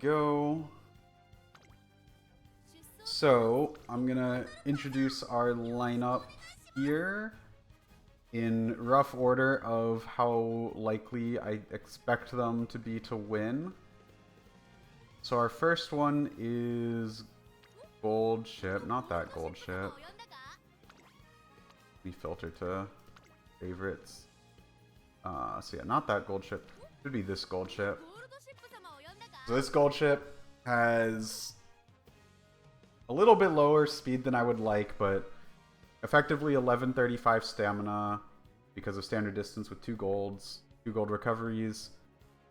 go. So I'm gonna introduce our lineup here in rough order of how likely I expect them to be to win. So our first one is gold ship, not that gold ship. We filter to favorites. So yeah, not that gold ship. Should be this gold ship. So this gold ship has a little bit lower speed than I would like, but effectively 1135 stamina because of standard distance with 2 golds, 2 gold recoveries,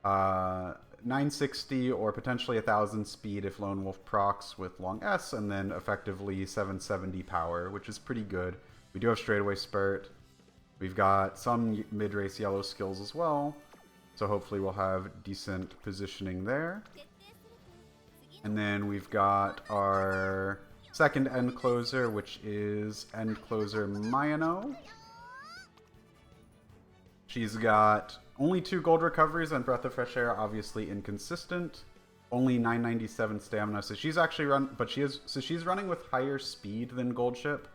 960 or potentially 1000 speed if Lone Wolf procs with long S, and then effectively 770 power, which is pretty good. We do have straightaway spurt. We've got some mid-race yellow skills as well, so hopefully we'll have decent positioning there. And then we've got our second end closer, which is end closer Mayano. She's got only 2 gold recoveries and Breath of Fresh Air, obviously inconsistent. Only 997 stamina, so she's actually she's running with higher speed than Gold Ship,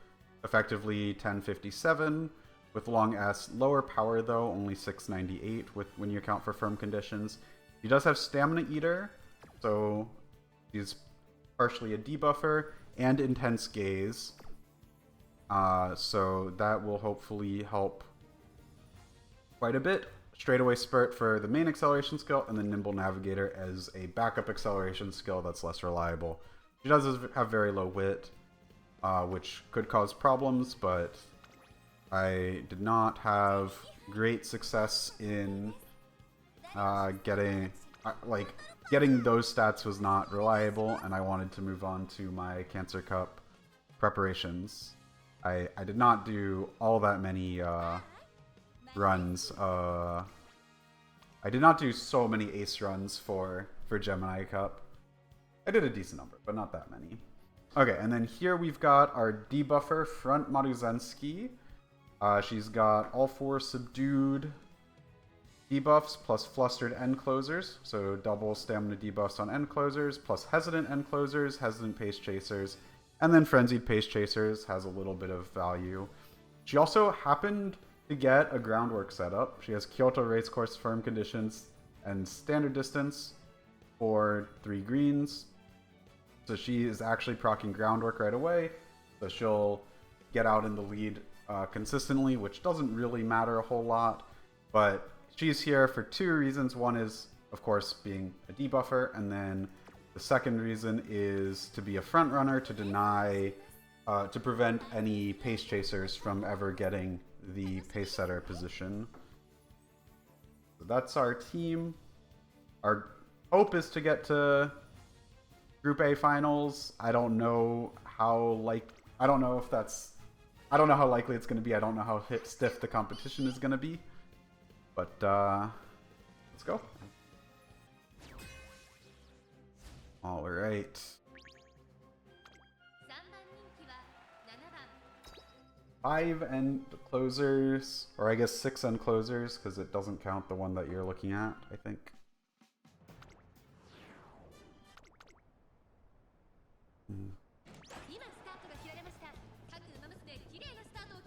effectively 1057 with long S. Lower power though, only 698 when you account for firm conditions. She does have Stamina Eater, so she's partially a debuffer, and Intense Gaze. So that will hopefully help quite a bit. Straightaway Spurt for the main acceleration skill, and then Nimble Navigator as a backup acceleration skill that's less reliable. She does have very low wit, which could cause problems, but I did not have great success in getting those stats was not reliable, and I wanted to move on to my Cancer Cup preparations. I did not do all that many runs. I did not do so many ace runs for Gemini Cup. I did a decent number, but not that many. Okay, and then here we've got our debuffer, Front Maruzensky. She's got all 4 subdued debuffs plus flustered end closers, so double stamina debuffs on end closers, plus hesitant end closers, hesitant pace chasers, and then frenzied pace chasers has a little bit of value. She also happened to get a groundwork setup. She has Kyoto Racecourse firm conditions and standard distance for 3 greens, so she is actually proccing groundwork right away, so she'll get out in the lead consistently, which doesn't really matter a whole lot, but she's here for 2 reasons. One is, of course, being a debuffer, and then the second reason is to be a front runner to deny, to prevent any pace chasers from ever getting the pace setter position. So that's our team. Our hope is to get to Group A finals. I don't know how likely it's going to be. I don't know how stiff the competition is going to be. But let's go. All right. 5 end closers, or I guess 6 end closers, because it doesn't count the one that you're looking at, I think.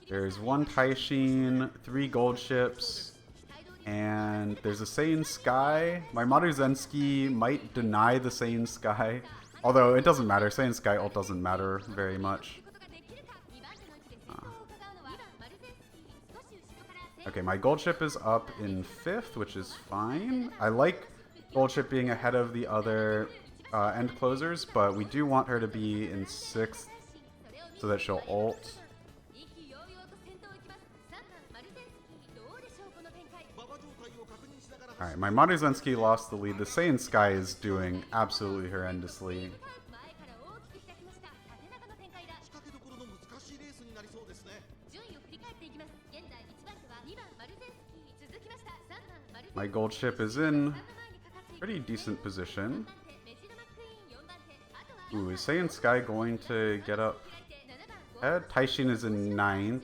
There's 1 Taishin, 3 gold ships, and there's a Saiyan Sky. My Maruzensky might deny the Saiyan Sky, although it doesn't matter. Saiyan Sky ult doesn't matter very much. Okay, my gold ship is up in 5th, which is fine. I like gold ship being ahead of the other end closers, but we do want her to be in 6th so that she'll ult. Alright, my Maruzensky lost the lead. The Saiyan Sky is doing absolutely horrendously. My gold ship is in pretty decent position. Ooh, is Saiyan Sky going to get up ahead? Taishin is in 9th.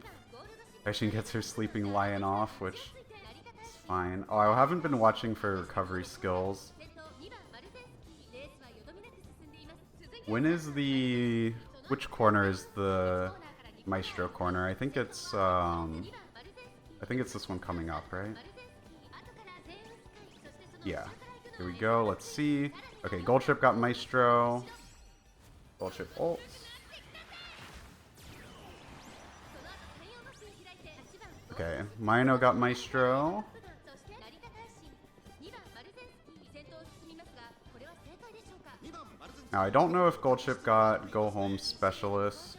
Taishin gets her Sleeping Lion off, which is fine. Oh, I haven't been watching for recovery skills. When is the... Which corner is the Maestro corner? I think it's this one coming up, right? Yeah. Here we go. Let's see. Okay, Gold Ship got Maestro. Gold Ship ults. Okay, Mino got Maestro. Now, I don't know if Gold Ship got Go Home Specialist.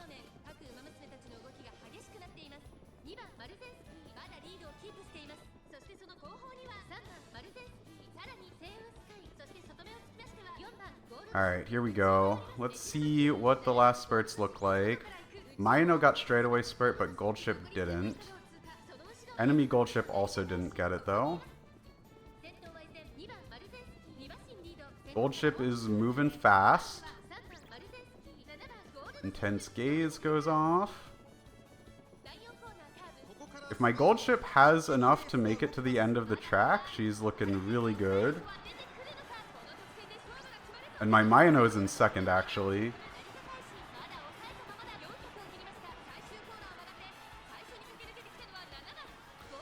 Alright, here we go. Let's see what the last spurts look like. Mino got straightaway spurt, but Gold Ship didn't. Enemy Gold Ship also didn't get it, though. Gold Ship is moving fast. Intense Gaze goes off. If my Gold Ship has enough to make it to the end of the track, she's looking really good. And my Mino's in second, actually.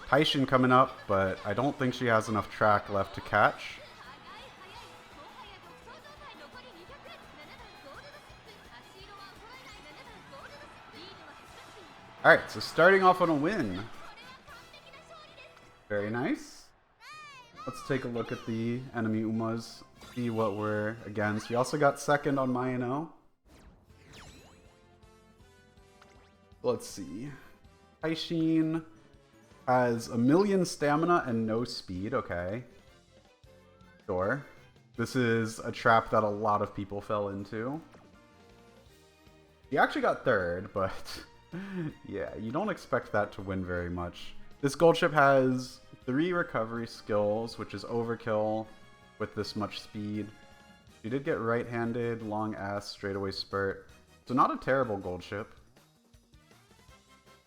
Taishin coming up, but I don't think she has enough track left to catch. Alright, so starting off on a win. Very nice. Let's take a look at the enemy Umas, see what we're against. We also got second on Mino. Let's see. Taishin has 1,000,000 stamina and no speed. Okay. Sure. This is a trap that a lot of people fell into. He actually got third, but yeah, you don't expect that to win very much. This Gold Ship has 3 recovery skills, which is overkill with this much speed. She did get right-handed, long S, straightaway spurt. So not a terrible Gold Ship.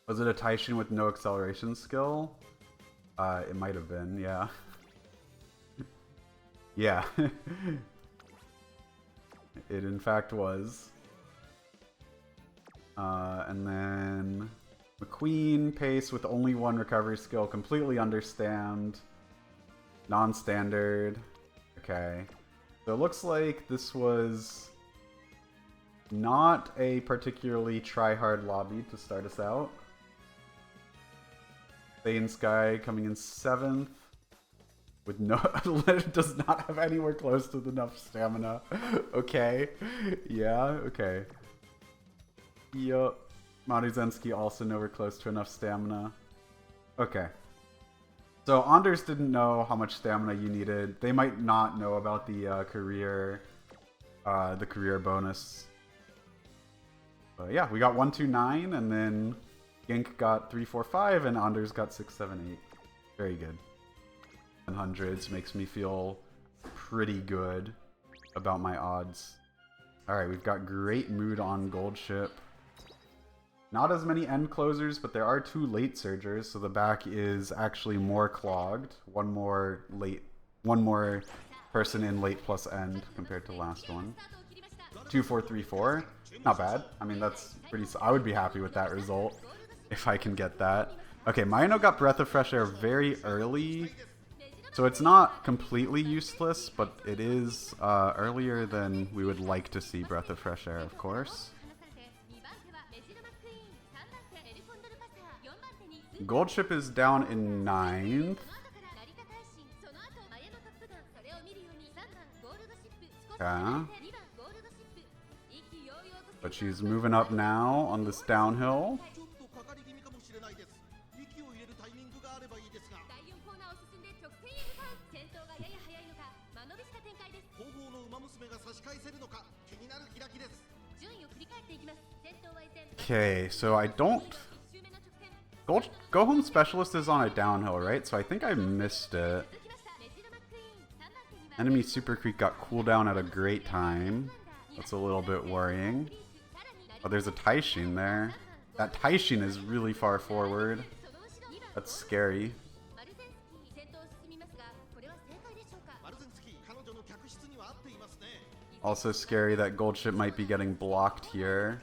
Was it a Taishin with no acceleration skill? It might have been, yeah. Yeah. It in fact was. And then McQueen, pace with only 1 recovery skill, completely understand. Non-standard. Okay. So it looks like this was not a particularly try-hard lobby to start us out. Thane Sky coming in 7th. With no... does not have anywhere close to enough stamina. Okay. Yeah, okay. Yup. Maruzensky also nowhere close to enough stamina. Okay. So Anders didn't know how much stamina you needed. They might not know about the career bonus. But yeah, we got 129, and then Gink got 345, and Anders got 678. Very good. 100s makes me feel pretty good about my odds. Alright, we've got great mood on Gold Ship. Not as many end closers, but there are 2 late surgers, so the back is actually more clogged. One more person in late plus end compared to last one. 2, 4, 3, 4. Not bad. I mean, that's pretty... I would be happy with that result if I can get that. Okay, Mino got Breath of Fresh Air very early, so it's not completely useless, but it is earlier than we would like to see Breath of Fresh Air, of course. Gold Ship is down in 9th. Yeah. But she's moving up now on this downhill. Okay, so I don't... Go Home Specialist is on a downhill, right? So I think I missed it. Enemy Super Creek got cooldown at a great time. That's a little bit worrying. Oh, there's a Taishin there. That Taishin is really far forward. That's scary. Also scary that gold ship might be getting blocked here.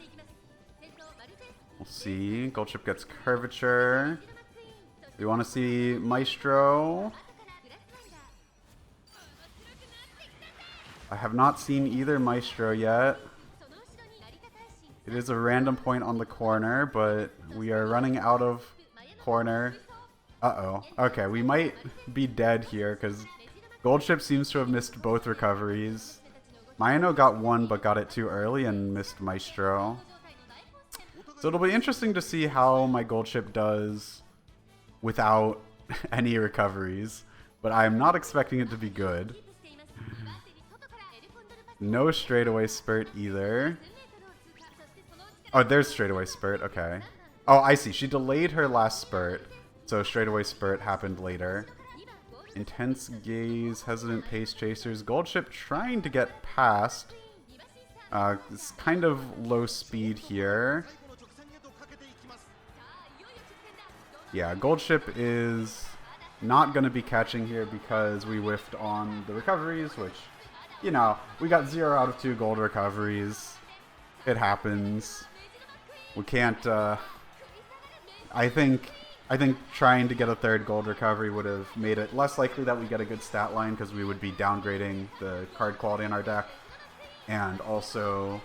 We'll see. Gold ship gets curvature. We want to see Maestro. I have not seen either Maestro yet. It is a random point on the corner, but we are running out of corner. Uh-oh. Okay, we might be dead here because gold ship seems to have missed both recoveries. Mayano got one, but got it too early and missed Maestro. So it'll be interesting to see how my gold ship does without any recoveries, but I'm not expecting it to be good. No straightaway spurt either. Oh, there's straightaway spurt, okay. Oh, I see. She delayed her last spurt, so straightaway spurt happened later. Intense gaze, hesitant pace chasers. Gold ship trying to get past. It's kind of low speed here. Yeah, gold ship is not going to be catching here because we whiffed on the recoveries, which, you know, we got 0 out of 2 gold recoveries. It happens. We can't, I think trying to get a third gold recovery would have made it less likely that we get a good stat line because we would be downgrading the card quality in our deck. And also,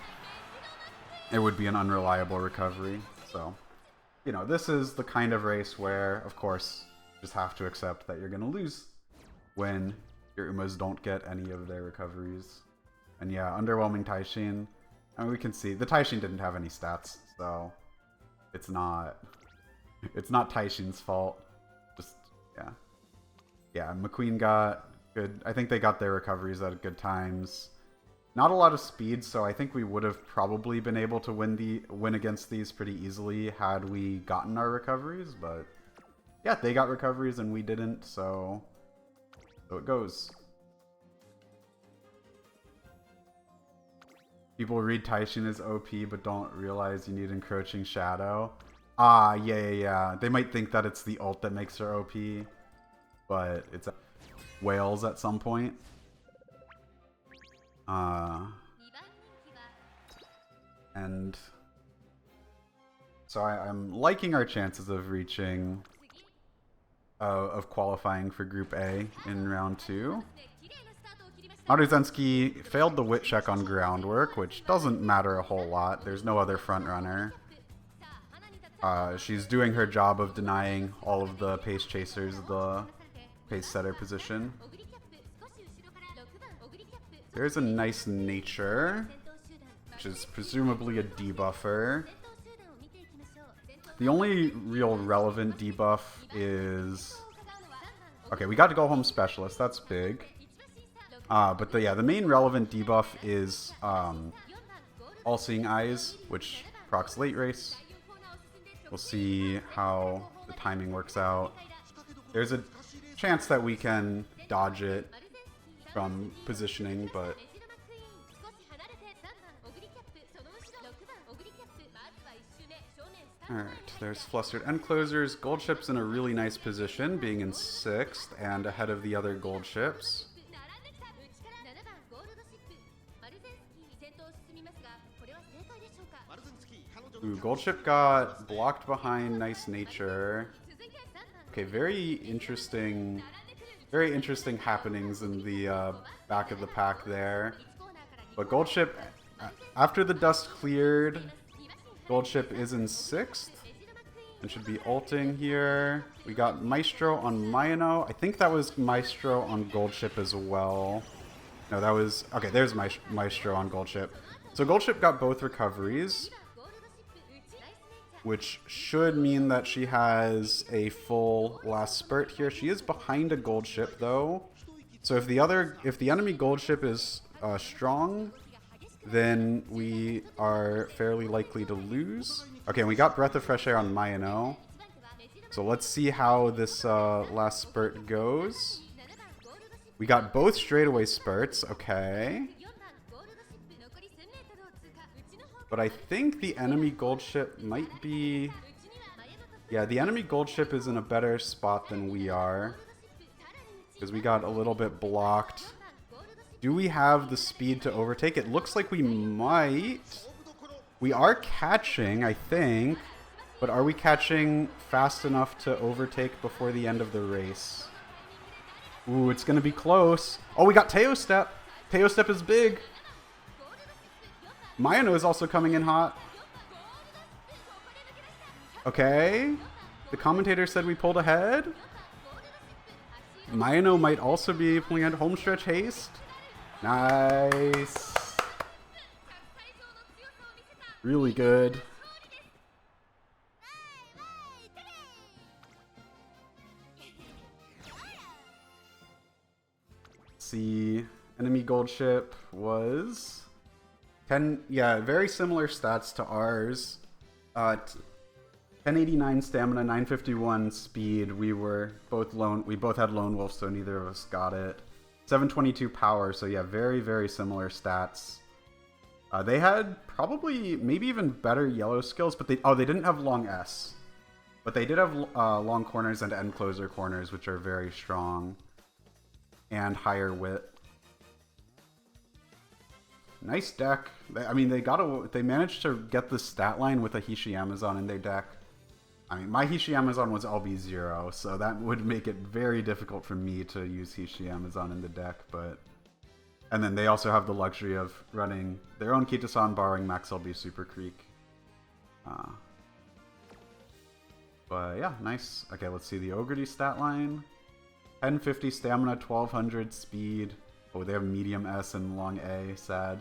it would be an unreliable recovery. So, you know, this is the kind of race where, of course, you just have to accept that you're going to lose when your Umas don't get any of their recoveries. And yeah, underwhelming Taishin. I mean, we can see the Taishin didn't have any stats, so it's not Taishin's fault. Just yeah. McQueen got good. I think they got their recoveries at good times. Not a lot of speed, so I think we would have probably been able to win against these pretty easily had we gotten our recoveries. But yeah, they got recoveries and we didn't, so it goes. People read Taishin as OP but don't realize you need encroaching shadow. Ah, yeah. They might think that it's the ult that makes her OP, but it's whales at some point. And so I'm liking our chances of reaching, of qualifying for Group A in round 2. Maruzensky failed the wit check on groundwork, which doesn't matter a whole lot. There's no other front runner. She's doing her job of denying all of the pace chasers the pace setter position. There's a nice nature, which is presumably a debuffer. The only real relevant debuff is... Okay, we got to go home specialist. That's big. But the main relevant debuff is All-Seeing Eyes, which procs late race. We'll see how the timing works out. There's a chance that we can dodge it from positioning, but alright, there's flustered end closers. Gold ship's in a really nice position, being in 6th and ahead of the other gold ships. Ooh, gold ship got blocked behind nice nature. Okay, very interesting happenings in the back of the pack there. But gold ship, after the dust cleared, gold ship is in 6th and should be ulting here. We got Maestro on Mayano. I think that was Maestro on gold ship as well. No, that was... Okay, there's Maestro on gold ship. So gold ship got both recoveries, which should mean that she has a full last spurt here. She is behind a gold ship though, so if the enemy gold ship is strong, then we are fairly likely to lose. Okay, we got Breath of Fresh Air on Mayano, so let's see how this last spurt goes. We got both straightaway spurts. Okay. But I think the enemy gold ship might be... Yeah, the enemy gold ship is in a better spot than we are, because we got a little bit blocked Do we have the speed to overtake? It looks like we might. We are catching, I think. But are we catching fast enough to overtake before the end of the race? Ooh, it's going to be close. Oh, we got Teo Step. Teo Step is big. Mayano is also coming in hot. Okay. The commentator said we pulled ahead. Mayano might also be pulling out homestretch haste. Nice. Really good. See, enemy gold ship was 10. Yeah, very similar stats to ours. 1089 stamina, 951 speed. We both had lone wolf, so neither of us got it. 722 power. So yeah, very, very similar stats. They had probably maybe even better yellow skills, but they didn't have long S, but they did have long corners and end closer corners, which are very strong. And higher wit. Nice deck. I mean, they managed to get the stat line with a Hishi Amazon in their deck. I mean, my Hishi Amazon was LB0, so that would make it very difficult for me to use Hishi Amazon in the deck, but... And then they also have the luxury of running their own Kitasan, borrowing Max LB Super Creek. But yeah, nice. Okay, let's see the Ogre stat line. 1050 stamina, 1200 speed. Oh, they have medium S and long A. Sad.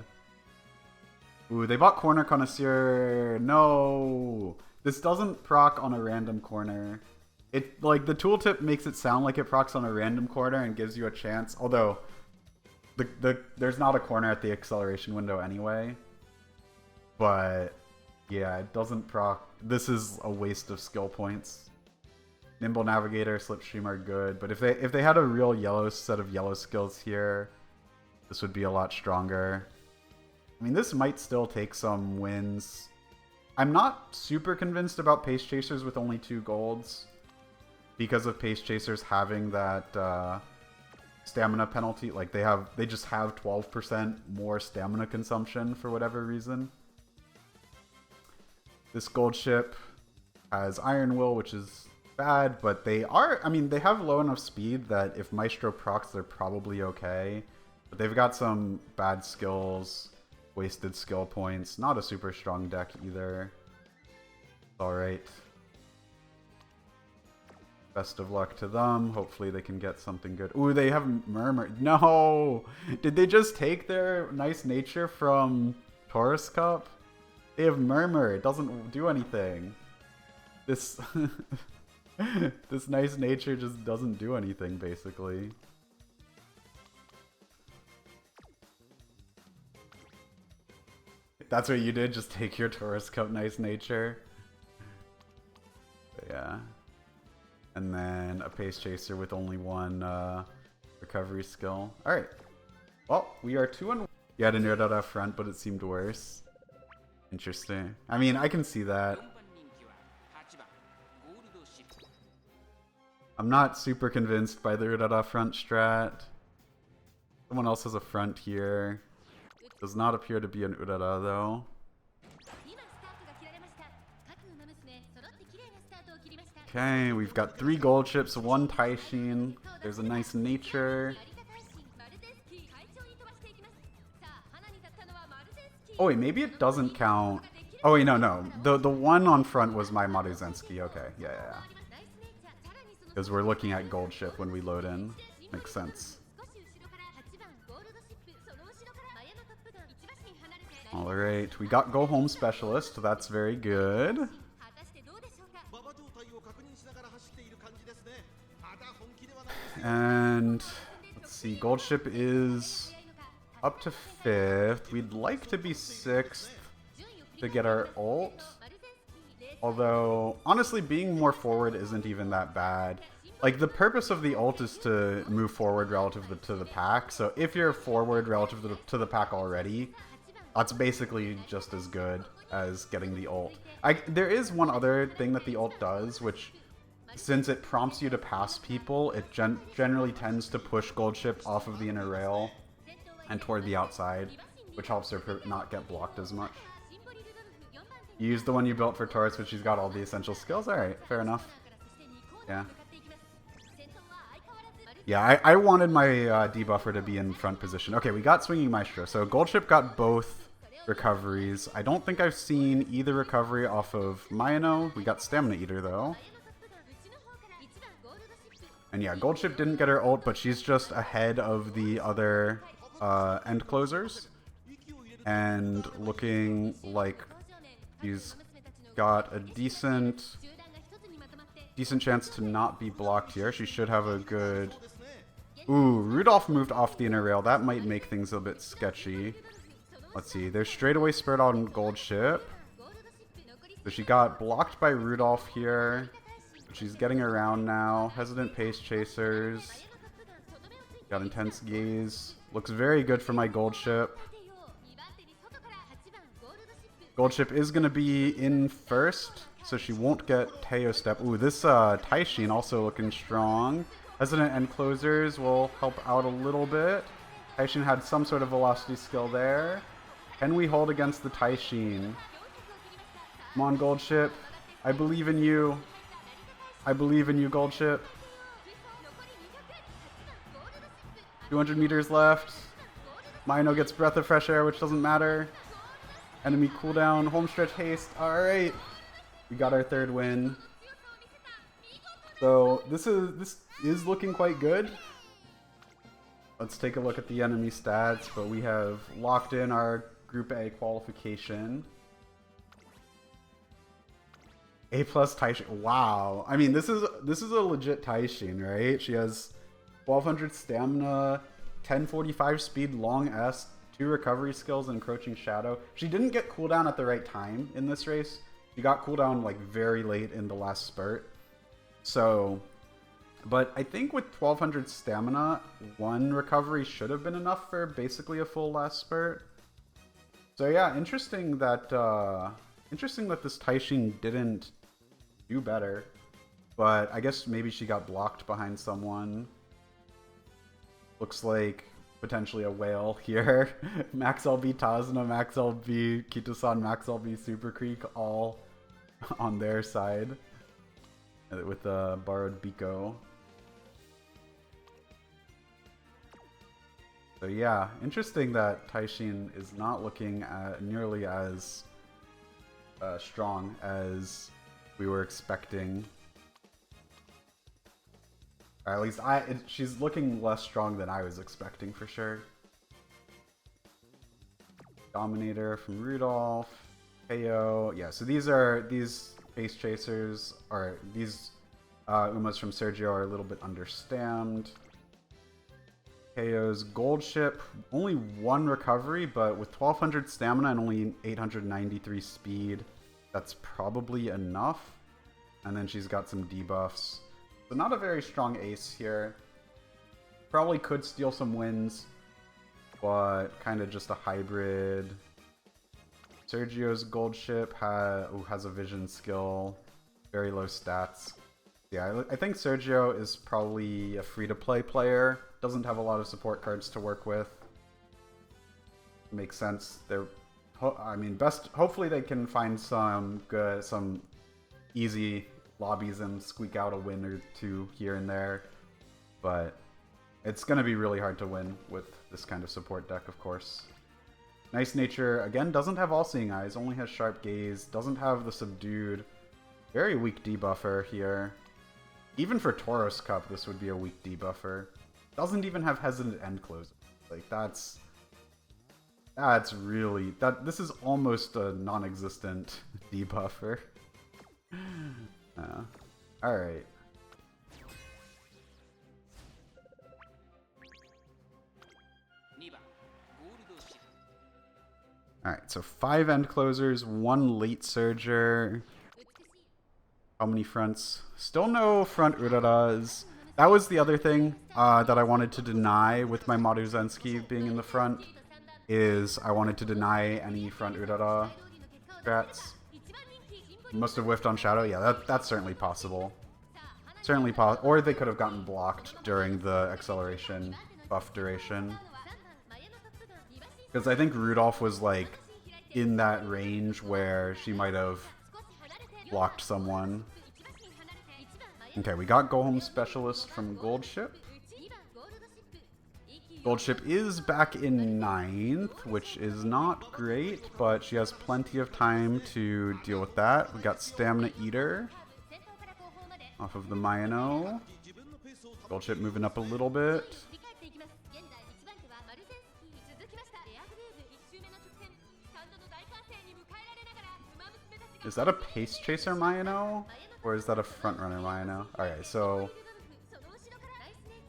Ooh, they bought Corner Connoisseur. No! This doesn't proc on a random corner. It, like, the tooltip makes it sound like it procs on a random corner and gives you a chance. Although, there's not a corner at the acceleration window anyway. But, yeah, it doesn't proc. This is a waste of skill points. Nimble Navigator, Slipstream are good, but if they had a real yellow set of yellow skills here, this would be a lot stronger. I mean, this might still take some wins. I'm not super convinced about Pace Chasers with only 2 golds because of Pace Chasers having that stamina penalty. Like they just have 12% more stamina consumption for whatever reason. This gold ship has Iron Will, which is bad, but they have low enough speed that if Maestro procs, they're probably okay. But they've got some bad skills, wasted skill points, not a super strong deck either. Alright. Best of luck to them. Hopefully they can get something good. Ooh, they have Murmur. No! Did they just take their nice nature from Taurus Cup? They have Murmur. It doesn't do anything. This... This nice nature just doesn't do anything, basically. That's what you did? Just take your Taurus Cup nice nature? But yeah. And then a Pace Chaser with only 1 recovery skill. Alright. Well, we are 2-1. You had a Nerdada front, but it seemed worse. Interesting. I mean, I can see that. I'm not super convinced by the Urara front strat. Someone else has a front here. Does not appear to be an Urara though. Okay, we've got 3 gold chips, 1 Taishin. There's a nice nature. Oh wait, maybe it doesn't count. Oh wait, no. The one on front was my Maruzensky. Okay, yeah. Because we're looking at gold ship when we load in. Makes sense. Alright, we got Go Home Specialist. That's very good. And let's see, gold ship is up to 5th. We'd like to be 6th to get our ult. Although, honestly, being more forward isn't even that bad. Like, the purpose of the ult is to move forward relative to the pack. So if you're forward relative to the pack already, that's basically just as good as getting the ult. There is one other thing that the ult does, which, since it prompts you to pass people, it generally tends to push gold ship off of the inner rail. and toward the outside, which helps her not get blocked as much. You use the one you built for Taurus, but she's got all the essential skills. Alright, fair enough. Yeah. Yeah, I wanted my debuffer to be in front position. Okay, we got Swinging Maestro. So Goldship got both recoveries. I don't think I've seen either recovery off of Mayano. We got Stamina Eater, though. And yeah, Goldship didn't get her ult, but she's just ahead of the other end closers. And looking like she's got a decent chance to not be blocked here. She should have a good... Ooh, Rudolph moved off the inner rail. That might make things a bit sketchy. Let's see. There's straightaway Spirit on Goldship. So she got blocked by Rudolph here. She's getting around now. Hesitant Pace Chasers. Got Intense Gaze. Looks very good for my Goldship. Goldship is going to be in first, so she won't get Teo Step. Ooh, this Taishin also looking strong. Hesitant End Closers will help out a little bit. Taishin had some sort of velocity skill there. Can we hold against the Taishin? Come on, Goldship. I believe in you. I believe in you, Goldship. 200 meters left. Mino gets Breath of Fresh Air, which doesn't matter. Enemy cooldown, home stretch haste. Alright. We got our third win. So this is looking quite good. Let's take a look at the enemy stats, but we have locked in our Group A qualification. A plus Taishin. Wow. I mean, this is a legit Taishin, right? She has 1200 stamina, 1045 speed, long S, 2 recovery skills, and encroaching shadow. She didn't get cooldown at the right time in this race. She got cooldown like very late in the last spurt. So, but I think with 1200 stamina, 1 recovery should have been enough for basically a full last spurt. So yeah, interesting that this Taishin didn't do better. But I guess maybe she got blocked behind someone. Looks like potentially a whale here. Max LB Tazna, Max LB Kito-san, Max LB Super Creek all on their side with the borrowed Biko. So yeah, interesting that Taishin is not looking nearly as strong as we were expecting. Or at least she's looking less strong than I was expecting for sure. Dominator from Rudolph. Heyo. Yeah, so these Face Chasers are these Umas from Sergio are a little bit understamped. Heyo's Goldship, only 1 recovery, but with 1200 stamina and only 893 speed, that's probably enough. And then she's got some debuffs. So not a very strong ace here. Probably could steal some wins, but kind of just a hybrid. Sergio's Goldship has a vision skill, very low stats. Yeah, I think Sergio is probably a free-to-play player. Doesn't have a lot of support cards to work with. Makes sense. I mean, hopefully they can find some easy lobbies and squeak out a win or 2 here and there. But it's going to be really hard to win with this kind of support deck, of course. Nice Nature, again, doesn't have All-Seeing Eyes, only has Sharp Gaze, doesn't have the Subdued. Very weak debuffer here. Even for Tauros Cup, this would be a weak debuffer. Doesn't even have Hesitant End Close. Like, that's really... This is almost a non-existent debuffer. Alright. Alright, so 5 end closers, 1 late surger. How many fronts? Still no front Uraras. That was the other thing that I wanted to deny with my Maruzensky being in the front, is I wanted to deny any front Urara strats. Must have whiffed on Shadow. Yeah, that's certainly possible. Certainly possible. Or they could have gotten blocked during the acceleration buff duration. Because I think Rudolph was like in that range where she might have blocked someone. Okay, we got Go Home Specialist from Gold Ship. Gold Ship is back in 9th, which is not great, but she has plenty of time to deal with that. We got Stamina Eater off of the Mayano. Gold Ship moving up a little bit. Is that a Pace Chaser Mayano? Or is that a Frontrunner Mayano? Alright, so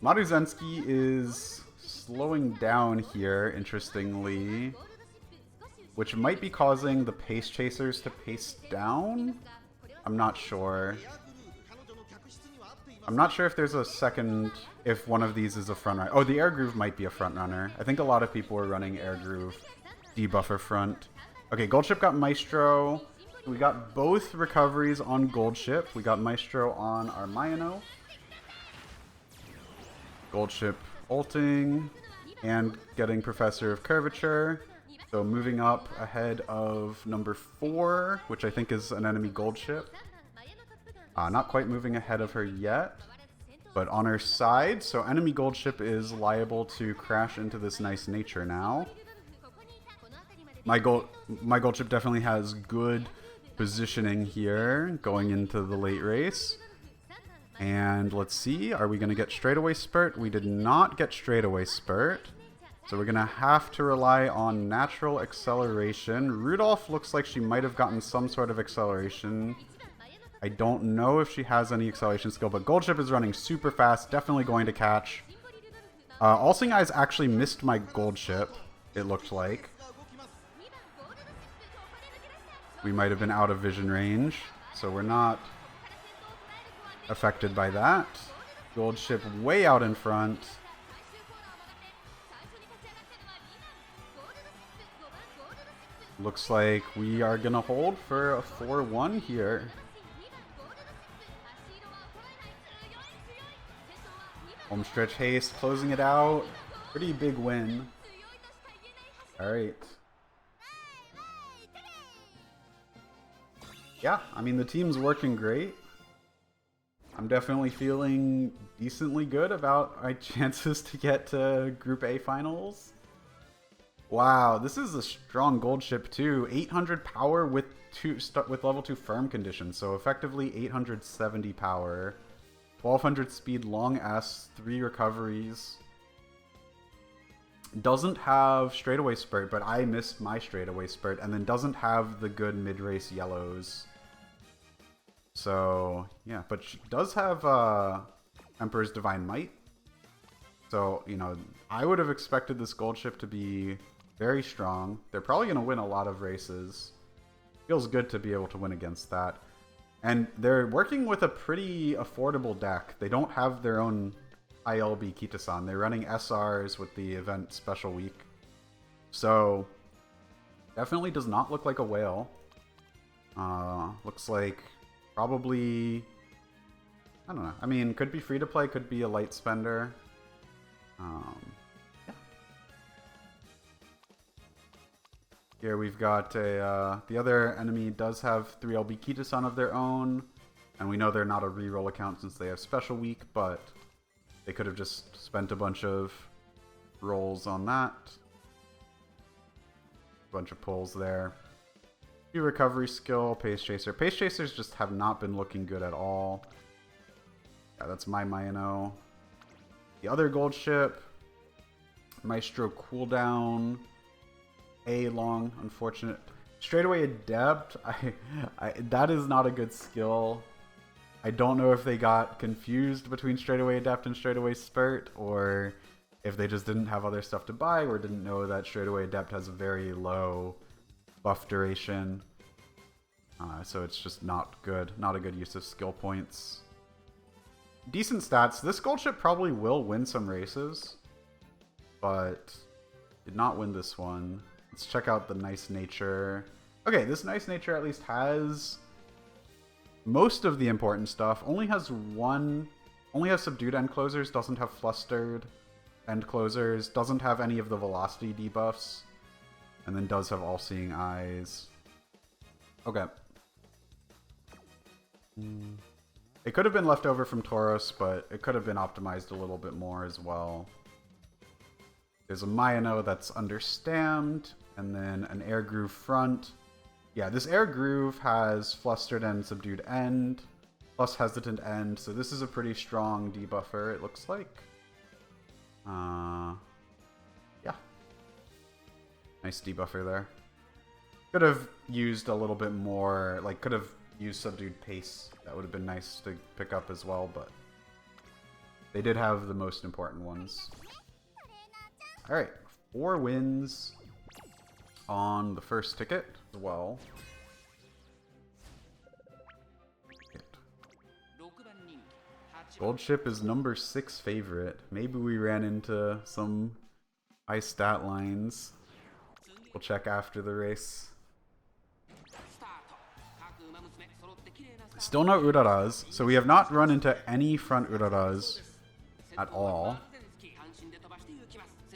Maruzensky is slowing down here, interestingly, which might be causing the Pace Chasers to pace down? I'm not sure. I'm not sure if there's a second, if one of these is a front runner. Oh, the Air Groove might be a front runner. I think a lot of people were running Air Groove debuffer front. Okay, Gold Ship got Maestro. We got both recoveries on Gold Ship. We got Maestro on our Mayano. Gold Ship ulting and getting Professor of Curvature. So moving up ahead of number 4, which I think is an enemy Gold Ship. Not quite moving ahead of her yet, but on her side. So enemy Gold Ship is liable to crash into this nice nature now. My gold Ship definitely has good positioning here going into the late race. And let's see, are we going to get straightaway spurt? We did not get straightaway spurt. So we're going to have to rely on natural acceleration. Rudolph looks like she might have gotten some sort of acceleration. I don't know if she has any acceleration skill, but Gold Ship is running super fast, definitely going to catch. All Seeing Eyes actually missed my Gold Ship, it looked like. We might have been out of vision range, so we're not affected by that. Gold Ship way out in front. Looks like we are going to hold for a 4-1 here. Homestretch Haste closing it out. Pretty big win. Alright. Yeah, I mean, the team's working great. I'm definitely feeling decently good about my chances to get to Group A finals. Wow, this is a strong Gold Ship too. 800 power with level 2 firm condition, so effectively 870 power. 1200 speed, long S, 3 recoveries. Doesn't have straightaway spurt, but I missed my straightaway spurt, and then doesn't have the good mid-race yellows. So, yeah, but she does have Emperor's Divine Might. So, you know, I would have expected this Gold Ship to be very strong. They're probably going to win a lot of races. Feels good to be able to win against that. And they're working with a pretty affordable deck. They don't have their own ILB Kitasan. They're running SRs with the event special week. So, definitely does not look like a whale. Looks like probably, I don't know. I mean, could be free to play, could be a light spender. Yeah. Here we've got a, the other enemy does have 3 LB Kitasan of their own. And we know they're not a reroll account since they have special week, but they could have just spent a bunch of rolls on that. Bunch of pulls there. Few recovery skill, Pace Chaser. Pace Chasers just have not been looking good at all. Yeah, that's my Mayano. The other Gold Ship. Maestro cooldown. A long, unfortunate. Straightaway Adept. That is not a good skill. I don't know if they got confused between Straightaway Adept and Straightaway Spurt, or if they just didn't have other stuff to buy, or didn't know that Straightaway Adept has a very low buff duration. So it's just not good. Not a good use of skill points. Decent stats. This Gold Ship probably will win some races, but did not win this one. Let's check out the Nice Nature. Okay, this Nice Nature at least has most of the important stuff. Only has Subdued End Closers, doesn't have Flustered End Closers, doesn't have any of the Velocity debuffs. And then does have all-seeing eyes. Okay. It could have been left over from Tauros, but it could have been optimized a little bit more as well. There's a Mayano that's understammed, and then an Air Groove front. Yeah, this Air Groove has Flustered and Subdued End, plus Hesitant End, so this is a pretty strong debuffer, it looks like. Yeah. Nice debuffer there. Could have used a little bit more, like, could have used Subdued Pace. That would have been nice to pick up as well, but they did have the most important ones. Alright, 4 wins on the first ticket as well. Gold Ship is number 6 favorite. Maybe we ran into some high stat lines. We'll check after the race. Still no Uraras, so we have not run into any front Uraras at all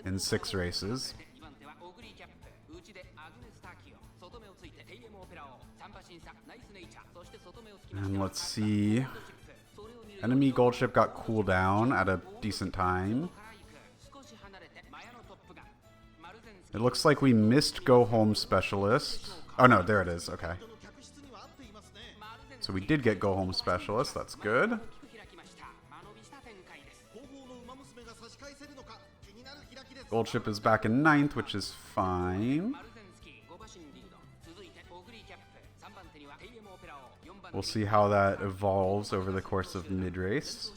in 6 races. And let's see. Enemy Gold Ship got cooldown at a decent time. It looks like we missed Go Home Specialist. Oh no, there it is. Okay. So we did get Go Home Specialist. That's good. Gold Ship is back in 9th, which is fine. We'll see how that evolves over the course of mid-race.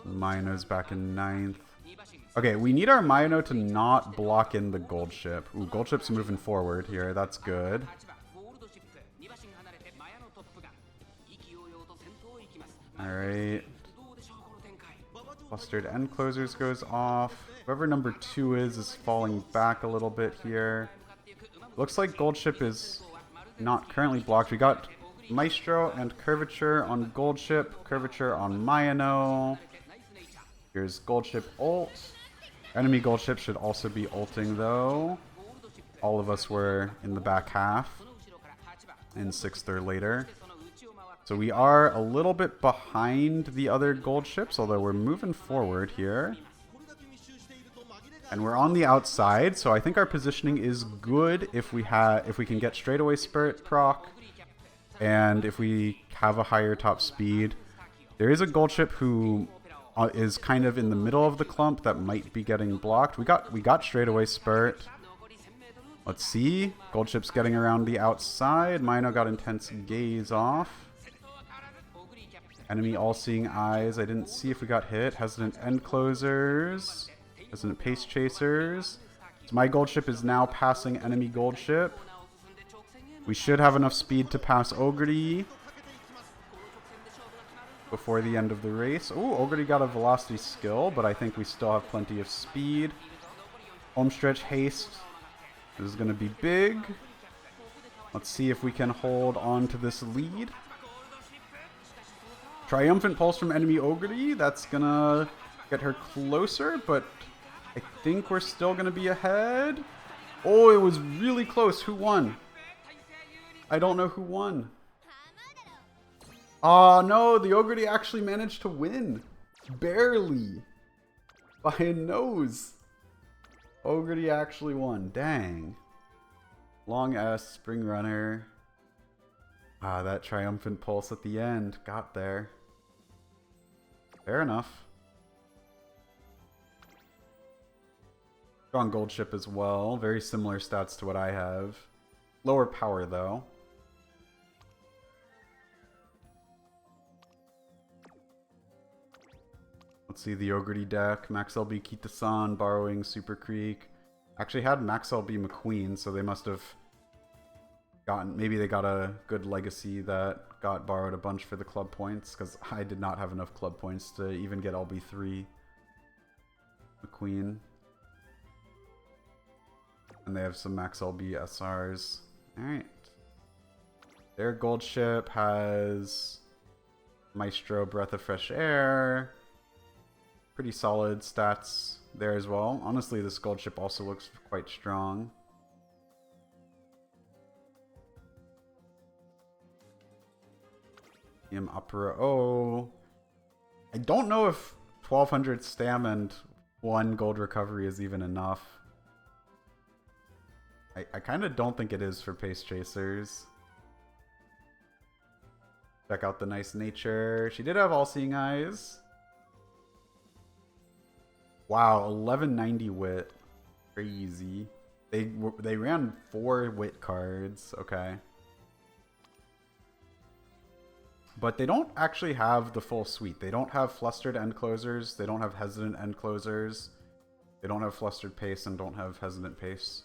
Mayano's back in 9th. Okay, we need our Mayano to not block in the Gold Ship. Ooh, Gold Ship's moving forward here. That's good. Alright. Flustered End Closers goes off. Whoever number 2 is falling back a little bit here. Looks like Gold Ship is not currently blocked. We got Maestro and Curvature on Gold Ship, Curvature on Mayano. Here's Gold Ship ult. Enemy Gold Ship should also be ulting though. All of us were in the back half, in 6th or later. So we are a little bit behind the other Gold Ships, although we're moving forward here. And we're on the outside, so I think our positioning is good if we can get straightaway Spirit proc, and if we have a higher top speed. There is a Gold Ship who is kind of in the middle of the clump that might be getting blocked. We got straightaway Spirit. Let's see. Gold Ship's getting around the outside. Mayano got Intense Gaze off. Enemy All-Seeing Eyes. I didn't see if we got hit. Hesitant End Closers. Hesitant Pace Chasers. So my Gold Ship is now passing enemy Gold Ship. We should have enough speed to pass Ogre before the end of the race. Ooh, Ogre got a Velocity skill, but I think we still have plenty of speed. Homestretch Haste. This is going to be big. Let's see if we can hold on to this lead. Triumphant Pulse from enemy Ogre. That's going to get her closer, but I think we're still going to be ahead. Oh, it was really close. Who won? I don't know who won. Oh no, the Ogre actually managed to win. Barely. By a nose. Ogre actually won. Dang. Long S, Spring Runner. Ah, that Triumphant Pulse at the end. Got there. Fair enough. Strong Gold Ship as well. Very similar stats to what I have. Lower power though. Let's see the Ogre deck. Max LB Kita-san borrowing Super Creek. Actually had Max LB McQueen, so they must have gotten, maybe they got a good legacy that got borrowed a bunch for the club points, because I did not have enough club points to even get LB3 McQueen. And they have some Max LB SRs. Alright. Their Gold Ship has Maestro, Breath of Fresh Air. Pretty solid stats there as well. Honestly, this gold chip also looks quite strong. Opera O. I don't know if 1200 stam and 1 gold recovery is even enough. I kind of don't think it is for pace chasers. Check out the nice nature. She did have all-seeing eyes. Wow, 1190 wit. Crazy. They ran 4 wit cards. Okay. But they don't actually have the full suite. They don't have flustered end closers. They don't have hesitant end closers. They don't have flustered pace and don't have hesitant pace.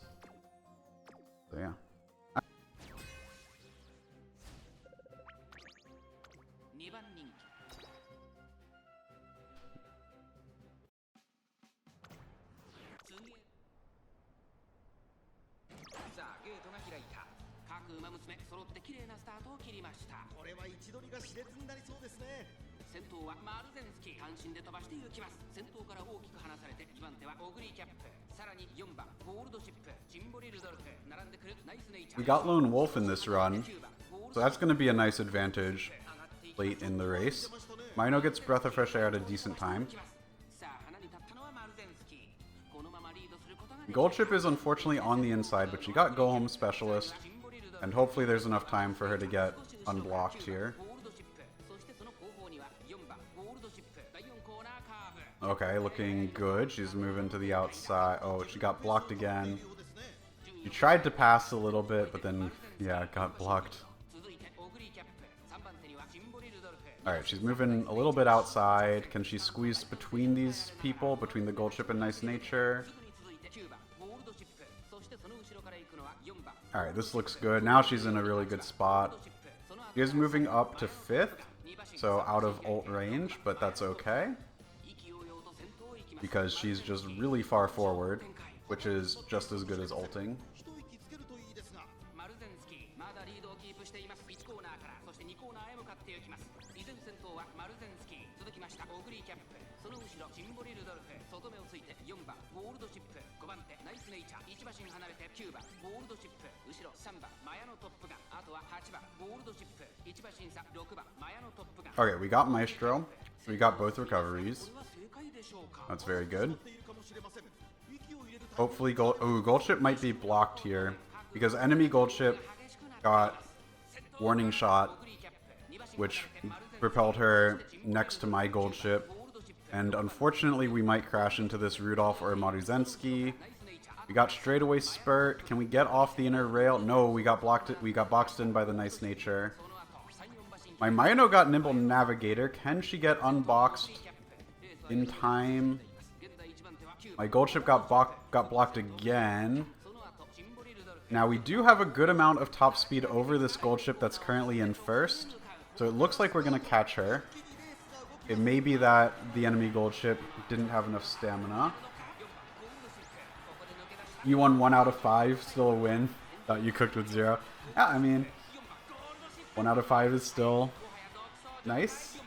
So yeah. We got Lone Wolf in this run, so that's going to be a nice advantage late in the race. Mino gets Breath of Fresh Air at a decent time. Gold Chip is unfortunately on the inside, but she got Go Home Specialist, and hopefully there's enough time for her to get unblocked here. Okay, looking good. She's moving to the outside. Oh, she got blocked again. She tried to pass a little bit, but then, yeah, got blocked. Alright, she's moving a little bit outside. Can she squeeze between these people, between the Gold Chip and Nice Nature? Alright, this looks good. Now she's in a really good spot. She is moving up to 5th, so out of ult range, but that's okay. Because she's just really far forward, which is just as good as ulting. Okay, we got Maestro. We got both recoveries. That's very good. Hopefully Gold Chip might be blocked here, because enemy Gold Chip got Warning Shot, which propelled her next to my Gold Chip. And unfortunately, we might crash into this Rudolph or Maruzensky. We got straightaway Spurt. Can we get off the inner rail? No, we got blocked. We got boxed in by the Nice Nature. My Mino got Nimble Navigator. Can she get unboxed in time? My Gold Chip got blocked again. Now we do have a good amount of top speed over this Gold Chip that's currently in 1st. So it looks like we're going to catch her. It may be that the enemy Gold Chip didn't have enough stamina. You won 1 out of 5, still a win. Thought you cooked with 0. Yeah, I mean, 1 out of 5 is still nice.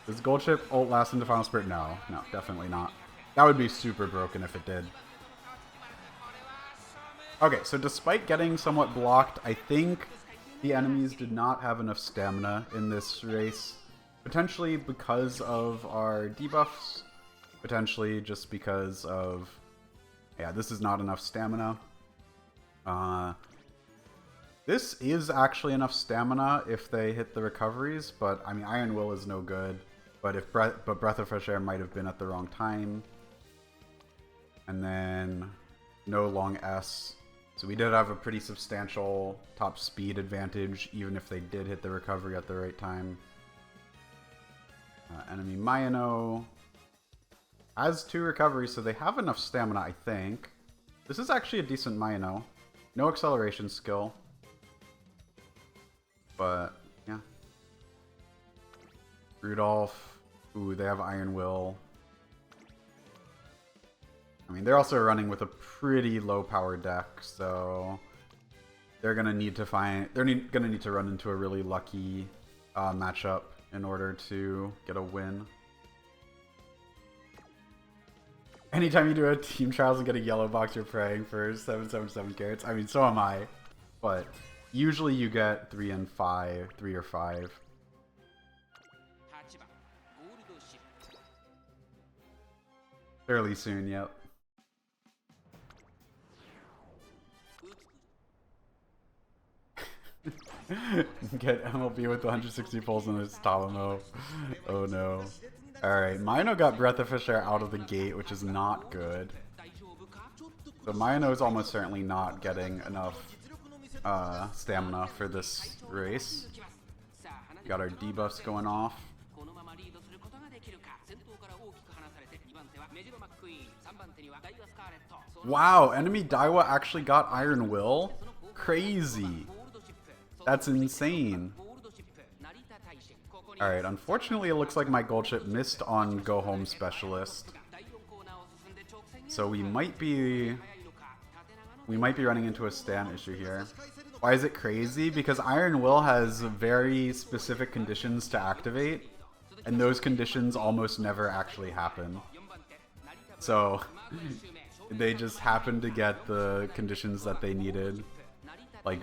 Does Gold Chip ult last into Final Spurt? No, definitely not. That would be super broken if it did. Okay, so despite getting somewhat blocked, I think the enemies did not have enough stamina in this race. Potentially because of our debuffs. Potentially just because of... Yeah, this is not enough stamina. This is actually enough stamina if they hit the recoveries, but I mean, Iron Will is no good. But Breath of Fresh Air might have been at the wrong time. And then no long S. So we did have a pretty substantial top speed advantage, even if they did hit the recovery at the right time. Enemy Mino has 2 recoveries, so they have enough stamina, I think. This is actually a decent Mino. No acceleration skill. But, yeah. Rudolph. Ooh, they have Iron Will. I mean, they're also running with a pretty low power deck, so they're gonna need to run into a really lucky matchup in order to get a win. Anytime you do a team trials and get a yellow box, you're praying for 777 carats. I mean, so am I. But usually you get 3 or 5. Fairly soon, yep. Get MLB with 160 pulls in his Talamo. Oh no. Alright, Mino got Breath of Fresh Air out of the gate, which is not good. So Mino is almost certainly not getting enough stamina for this race. Got our debuffs going off. Wow, enemy Daiwa actually got Iron Will? Crazy. That's insane. Alright, unfortunately it looks like my gold chip missed on Go Home Specialist. So we might be running into a stand issue here. Why is it crazy? Because Iron Will has very specific conditions to activate, and those conditions almost never actually happen. So they just happened to get the conditions that they needed. Like,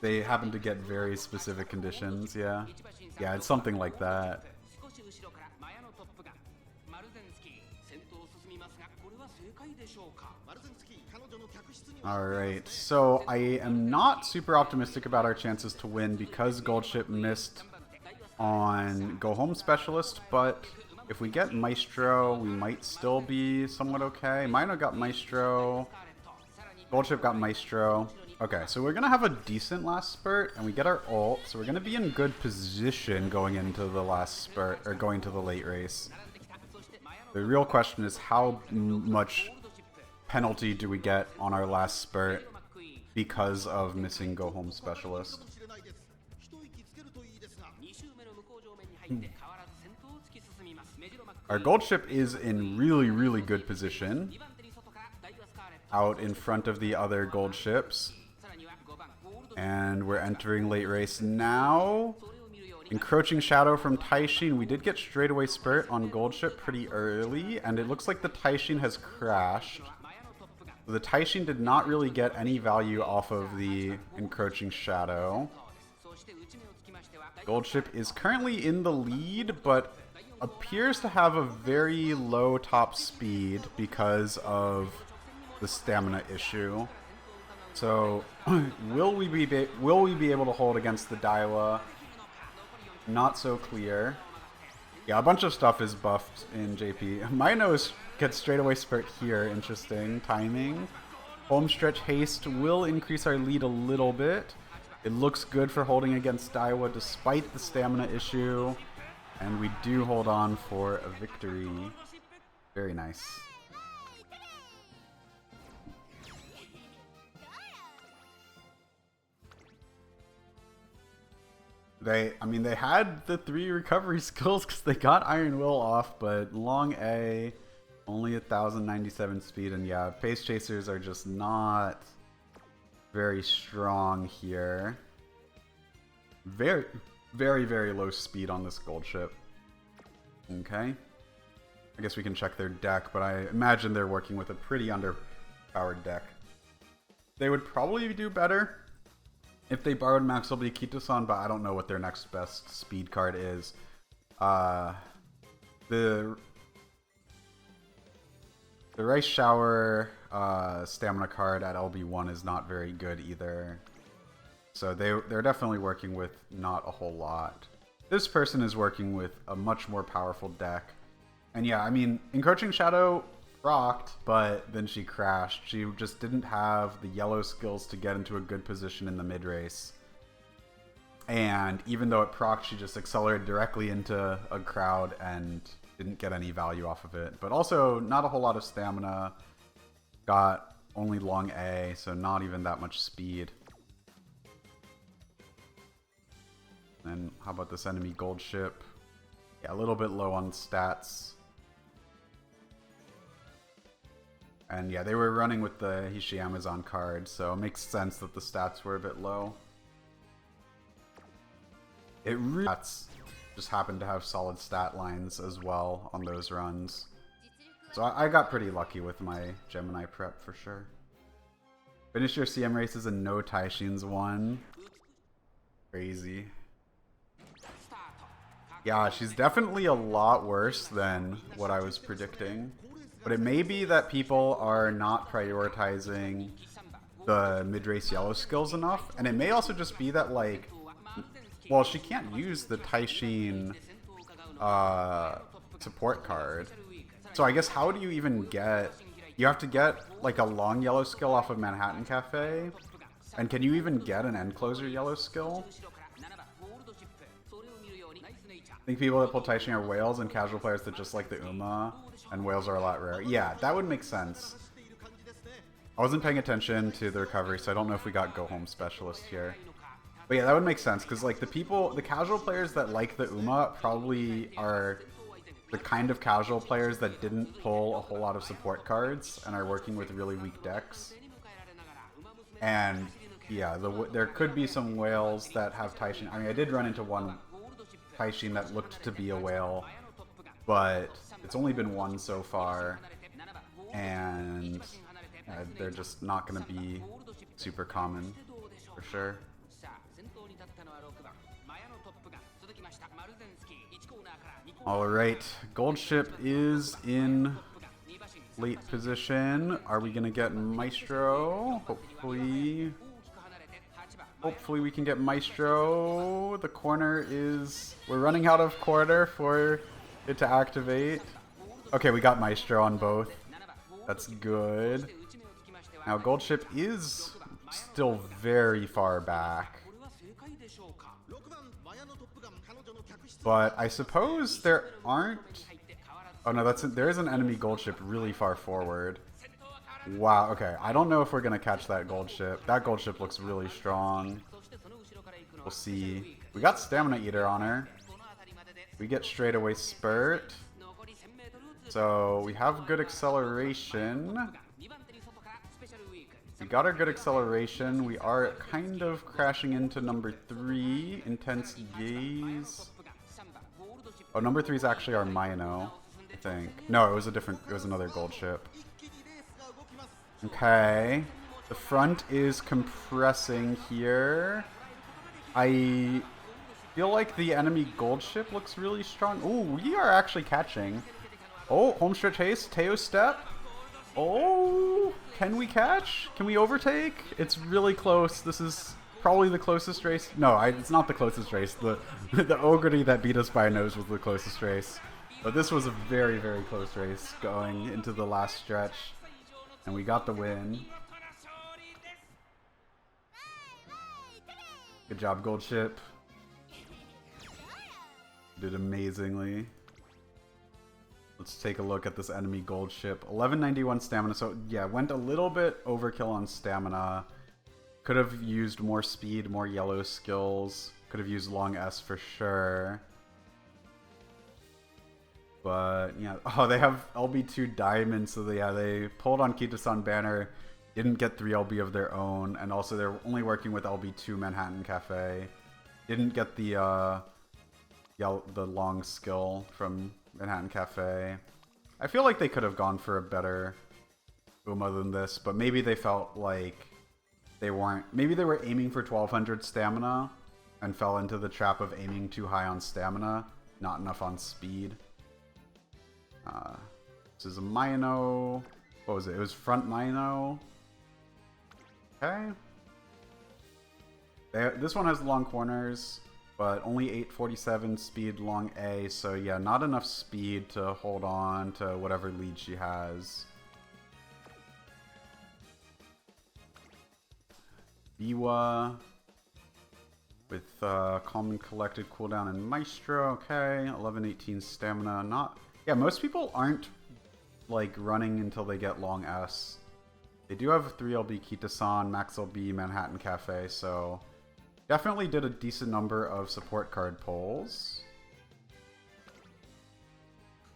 they happened to get very specific conditions, yeah. Yeah, it's something like that. Alright, so I am not super optimistic about our chances to win because Goldship missed on Go Home Specialist, but if we get Maestro, we might still be somewhat okay. Mino got Maestro. Goldship got Maestro. Okay, so we're going to have a decent last spurt, and we get our ult, so we're going to be in good position going into the last spurt, or going to the late race. The real question is how much penalty do we get on our last spurt because of missing Go Home Specialist? Our gold ship is in really, really good position out in front of the other gold ships. And we're entering late race now. Encroaching Shadow from Taishin. We did get straightaway spurt on gold ship pretty early, and it looks like the Taishin has crashed. The Taishin did not really get any value off of the Encroaching Shadow. Gold ship is currently in the lead, but appears to have a very low top speed because of the stamina issue. So, will we be able to hold against the Daiwa? Not so clear. Yeah, a bunch of stuff is buffed in JP. Mino gets straightaway spurt here. Interesting timing. Home stretch haste will increase our lead a little bit. It looks good for holding against Daiwa despite the stamina issue, and we do hold on for a victory. Very nice. They had the 3 recovery skills because they got Iron Will off, but long A, only 1097 speed, and yeah, Pace Chasers are just not very strong here. Very, very, very low speed on this gold ship. Okay. I guess we can check their deck, but I imagine they're working with a pretty underpowered deck. They would probably do better if they borrowed Maxwell Kito-san, but I don't know what their next best speed card is. The Rice Shower stamina card at LB1 is not very good either. So they're definitely working with not a whole lot. This person is working with a much more powerful deck. And yeah, I mean, Encroaching Shadow rocked, but then she crashed. She just didn't have the yellow skills to get into a good position in the mid race. And even though it procced, she just accelerated directly into a crowd and didn't get any value off of it. But also, not a whole lot of stamina. Got only long A, so not even that much speed. And how about this enemy gold ship? Yeah, a little bit low on stats. And yeah, they were running with the Hishi Amazon card, so it makes sense that the stats were a bit low. It really... just happened to have solid stat lines as well on those runs. So I got pretty lucky with my Gemini prep for sure. Finish your CM races and no Taishins won. Crazy. Yeah, she's definitely a lot worse than what I was predicting. But it may be that people are not prioritizing the mid-race yellow skills enough. And it may also just be that, like, well, she can't use the Taishin support card. So I guess how do you even get... You have to get, like, a long yellow skill off of Manhattan Cafe? And can you even get an end closer yellow skill? I think people that pull Taishin are whales and casual players that just like the Uma, and whales are a lot rare. Yeah, that would make sense. I wasn't paying attention to the recovery, so I don't know if we got go home specialist here. But yeah, that would make sense, because like the casual players that like the Uma probably are the kind of casual players that didn't pull a whole lot of support cards and are working with really weak decks. And yeah, there could be some whales that have Taishin. I mean, I did run into one Taishin that looked to be a whale, but it's only been one so far, and they're just not going to be super common, for sure. Alright, Gold Ship is in late position. Are we going to get Maestro? Hopefully we can get Maestro. The corner is... We're running out of quarter for it to activate. Okay, we got Maestro on both. That's good. Now Gold Ship is still very far back. But I suppose there aren't... Oh no, there is an enemy Gold Ship really far forward. Wow, okay. I don't know if we're going to catch that Gold Ship. That Gold Ship looks really strong. We'll see. We got Stamina Eater on her. We get straightaway Spurt. So we have good acceleration. We got our good acceleration. We are kind of crashing into number 3. Intense Gaze. Oh, number 3 is actually our Mino, I think. No, it was another Gold Ship. Okay. The front is compressing here. I feel like the enemy Gold Ship looks really strong. Oh, we are actually catching. Oh, homestretch haste, Teo step. Oh, can we catch? Can we overtake? It's really close. This is probably the closest race. No, it's not the closest race. The Ogre that beat us by a nose was the closest race. But this was a very, very close race going into the last stretch. And we got the win. Good job, Gold Ship. Did amazingly. Let's take a look at this enemy Gold Ship. 1191 stamina. So yeah, went a little bit overkill on stamina. Could have used more speed, more yellow skills. Could have used long S for sure. But yeah, oh, they have LB2 Diamond, so they pulled on Kita-san banner, didn't get 3 LB of their own, and also they're only working with LB2 Manhattan Cafe. Didn't get the long skill from Manhattan Cafe. I feel like they could have gone for a better Uma than this, but maybe they felt like they weren't. Maybe they were aiming for 1200 stamina and fell into the trap of aiming too high on stamina, not enough on speed. This is a Mino. What was it? It was front Mino. Okay. This one has long corners, but only 847 speed long A, so yeah, not enough speed to hold on to whatever lead she has. Biwa with Calm and Collected cooldown and Maestro. Okay, 1118 stamina. Not... Yeah, most people aren't like running until they get long S. They do have 3LB Kita-san, Max LB, Manhattan Cafe, so definitely did a decent number of support card pulls.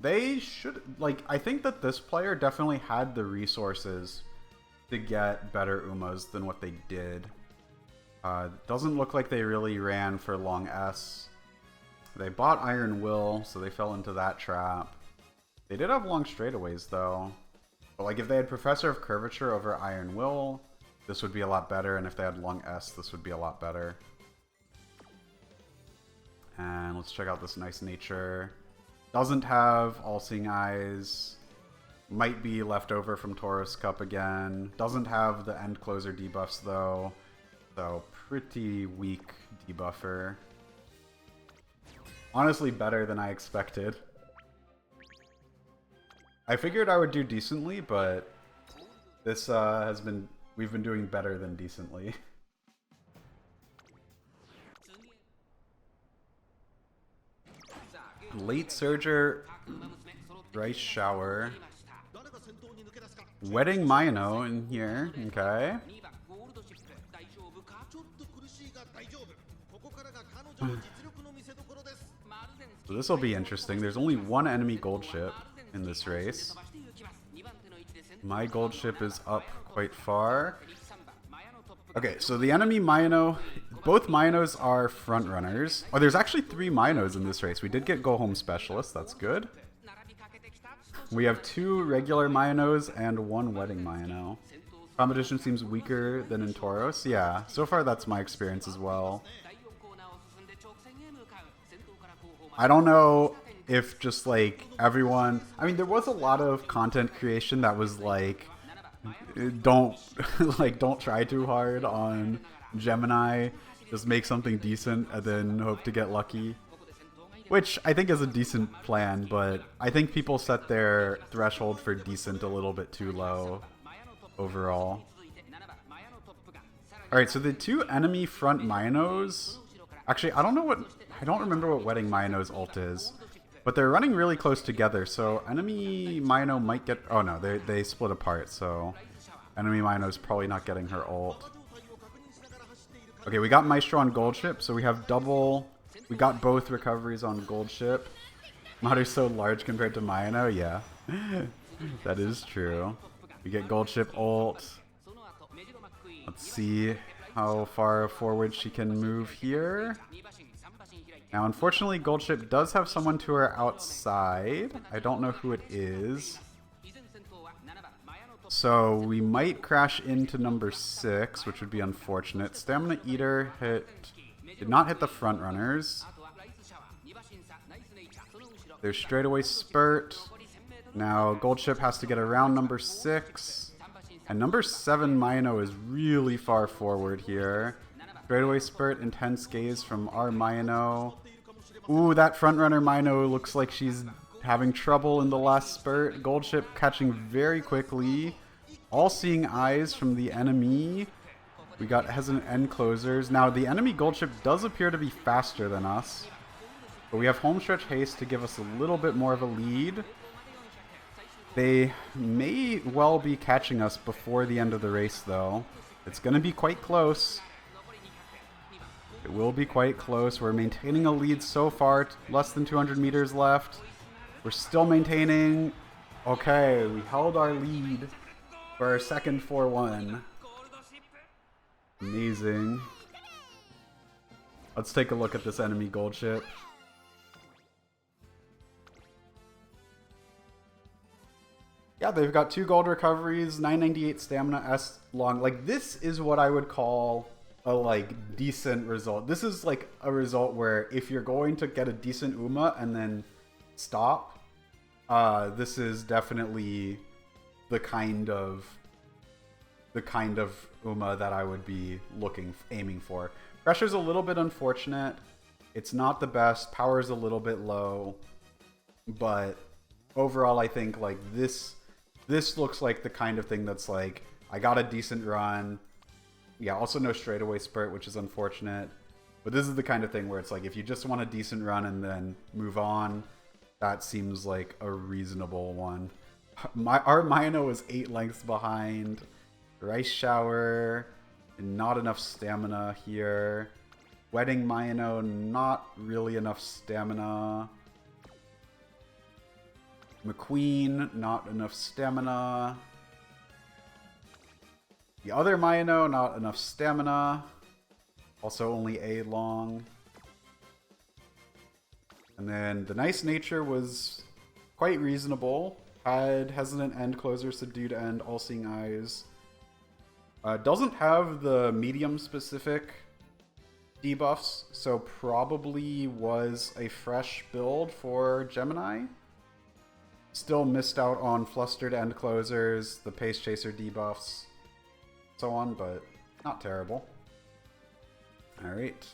They should, like, I think that this player definitely had the resources to get better Umas than what they did. Doesn't look like they really ran for long S. They bought Iron Will, so they fell into that trap. They did have long straightaways, though. But like, if they had Professor of Curvature over Iron Will, this would be a lot better. And if they had long S, this would be a lot better. And let's check out this nice nature. Doesn't have All-Seeing Eyes. Might be left over from Tauros Cup again. Doesn't have the End Closer debuffs, though. So, pretty weak debuffer. Honestly, better than I expected. I figured I would do decently, but this we've been doing better than decently. Late Surger, Rice Shower, Wedding Mino in here, okay. So this will be interesting. There's only one enemy gold ship in this race. My gold ship is up quite far. Okay, so the enemy Mino, both Minos are front runners. Oh, there's actually 3 Minos in this race. We did get Go Home Specialist, that's good. We have 2 regular Minos and 1 Wedding Mino. Competition seems weaker than in Tauros. Yeah, so far that's my experience as well. I don't know if just like everyone, I mean, there was a lot of content creation that was like, don't try too hard on Gemini, just make something decent and then hope to get lucky, which I think is a decent plan, but I think people set their threshold for decent a little bit too low overall. Alright, so the 2 enemy front Minos, actually I don't remember what Wedding Mino's ult is, but they're running really close together, so enemy Mino might get... Oh no, they split apart, so enemy Mino's probably not getting her ult. Okay, we got Maestro on gold ship, so we have double... We got both recoveries on gold ship. Maru's so large compared to Mino, yeah. That is true. We get gold ship ult. Let's see how far forward she can move here. Now, unfortunately, gold ship does have someone to her outside. I don't know who it is. So we might crash into number 6, which would be unfortunate. Stamina Eater did not hit the front runners. There's straightaway Spurt. Now gold ship has to get around number 6. And number 7 Mino is really far forward here. Straightaway Spurt, Intense Gaze from our Mino. Ooh, that frontrunner Mino looks like she's having trouble in the last spurt. Gold ship catching very quickly. All-Seeing Eyes from the enemy. We got hesitant end closers. Now, the enemy gold ship does appear to be faster than us. But we have homestretch haste to give us a little bit more of a lead. They may well be catching us before the end of the race, though. It's going to be quite close. It will be quite close. We're maintaining a lead so far. Less than 200 meters left. We're still maintaining. Okay, we held our lead for our second 4-1. Amazing. Let's take a look at this enemy gold ship. Yeah, they've got 2 gold recoveries, 998 stamina, S long. Like, this is what I would call a, like, decent result. This is, like, a result where if you're going to get a decent Uma and then stop, this is definitely the kind of Uma that I would be aiming for. Pressure's a little bit unfortunate. It's not the best. Power's a little bit low. But overall, I think, like, this looks like the kind of thing that's like, I got a decent run. Yeah, also no straightaway spurt, which is unfortunate. But this is the kind of thing where it's like, if you just want a decent run and then move on, that seems like a reasonable one. Our Mino is 8 lengths behind. Rice Shower, not enough stamina here. Wedding Mino, not really enough stamina. McQueen, not enough stamina. The other Mino, not enough stamina. Also only A long. And then the Nice Nature was quite reasonable. Had Hesitant End, Closer, Subdued End, All Seeing Eyes. Doesn't have the medium specific debuffs, so probably was a fresh build for Gemini. Still missed out on Flustered End Closers, the Pace Chaser debuffs, so on, but not terrible. Alright.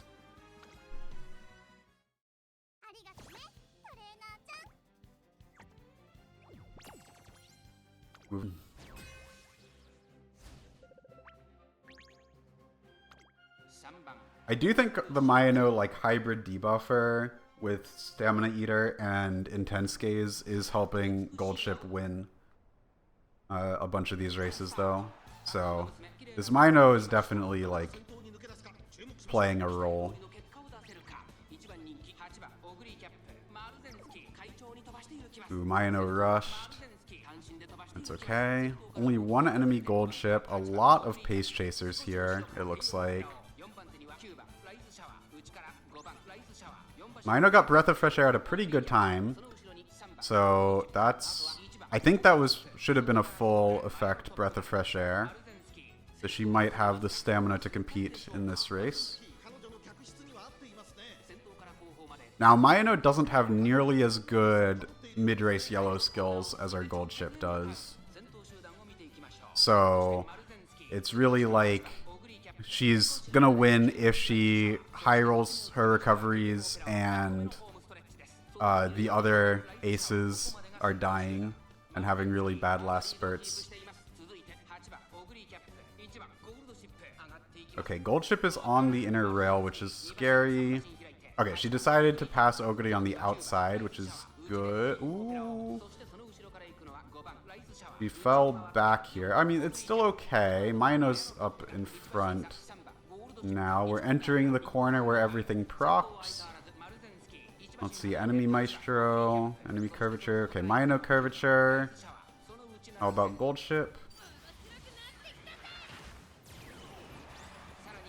I do think the Mayano like hybrid debuffer with Stamina Eater and Intense Gaze is helping Goldship win a bunch of these races though. So this Mayano is definitely like playing a role. Ooh, Mayano rushed. That's okay. Only one enemy Goldship. A lot of Pace Chasers here, it looks like. Mayano got Breath of Fresh Air at a pretty good time. So that's... I think that should have been a full effect Breath of Fresh Air. So she might have the stamina to compete in this race. Now, Mayano doesn't have nearly as good mid-race yellow skills as our Goldship does. So it's really like she's gonna win if she high rolls her recoveries and the other aces are dying and having really bad last spurts. Okay, Goldship is on the inner rail, which is scary. Okay, she decided to pass Oguri on the outside, which is good. Ooh. We fell back here. I mean, it's still okay. Mayano's up in front now. We're entering the corner where everything procs. Let's see. Enemy Maestro. Enemy Curvature. Okay, Mayano Curvature. How about Goldship?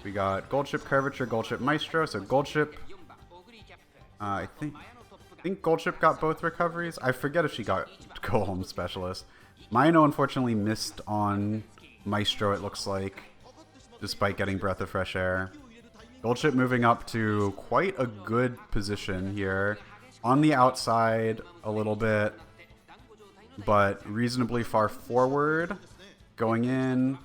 We got Goldship Curvature, Goldship Maestro. So Goldship... I think Goldship got both recoveries. I forget if she got Go Home Specialist. Mayano unfortunately missed on Maestro, it looks like, despite getting Breath of Fresh Air. Goldship moving up to quite a good position here. On the outside a little bit, but reasonably far forward. Going in.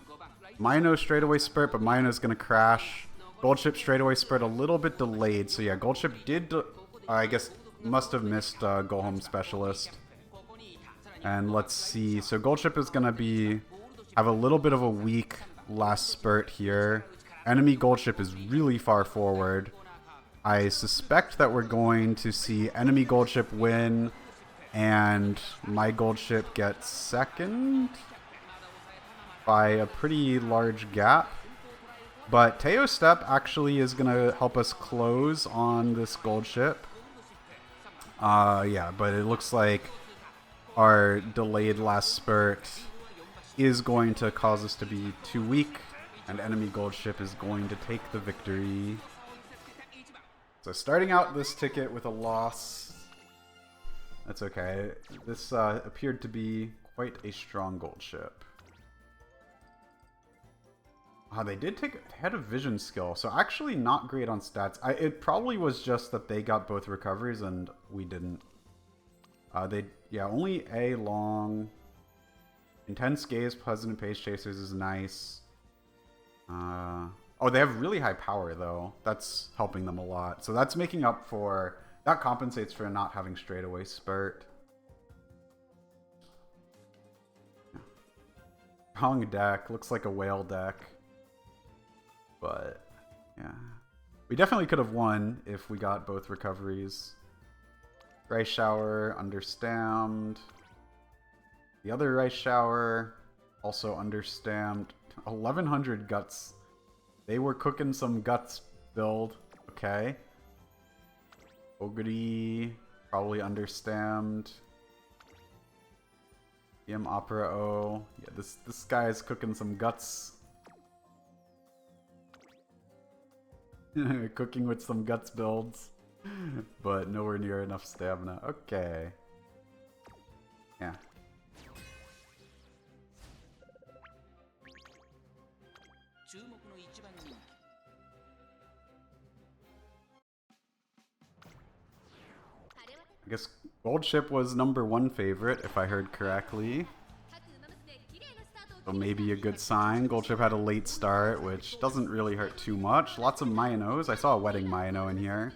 Mayano straightaway spurt, but Mayano's going to crash. Goldship straightaway spurt a little bit delayed. So yeah, Goldship did, I guess, must have missed Go Home Specialist. And let's see. So Goldship is going to have a little bit of a weak last spurt here. Enemy Goldship is really far forward. I suspect that we're going to see enemy Goldship win and my Goldship get second by a pretty large gap. But Teo Step actually is going to help us close on this Goldship. Yeah, but it looks like our delayed last spurt is going to cause us to be too weak, and enemy Goldship is going to take the victory. So starting out this ticket with a loss, that's okay. This appeared to be quite a strong Goldship. They did had a vision skill, so actually not great on stats. It probably was just that they got both recoveries and we didn't. Yeah, only a long. Intense Gaze, Pleasant Pace Chasers is nice. Oh, they have really high power though. That's helping them a lot. So that's making up for, that compensates for not having straightaway spurt. Wrong deck, looks like a whale deck. But yeah, we definitely could have won if we got both recoveries. Rice Shower, understammed. The other Rice Shower, also understammed. 1100 guts. They were cooking some guts build. Okay. Oguri, probably understammed. Opera O. Yeah, this guy is cooking some guts. Cooking with some guts builds. but nowhere near enough stamina. Okay. Yeah. I guess Gold Ship was #1 favorite, if I heard correctly. So maybe a good sign. Gold Ship had a late start, which doesn't really hurt too much. Lots of Mayanos. I saw a Wedding Mayano in here.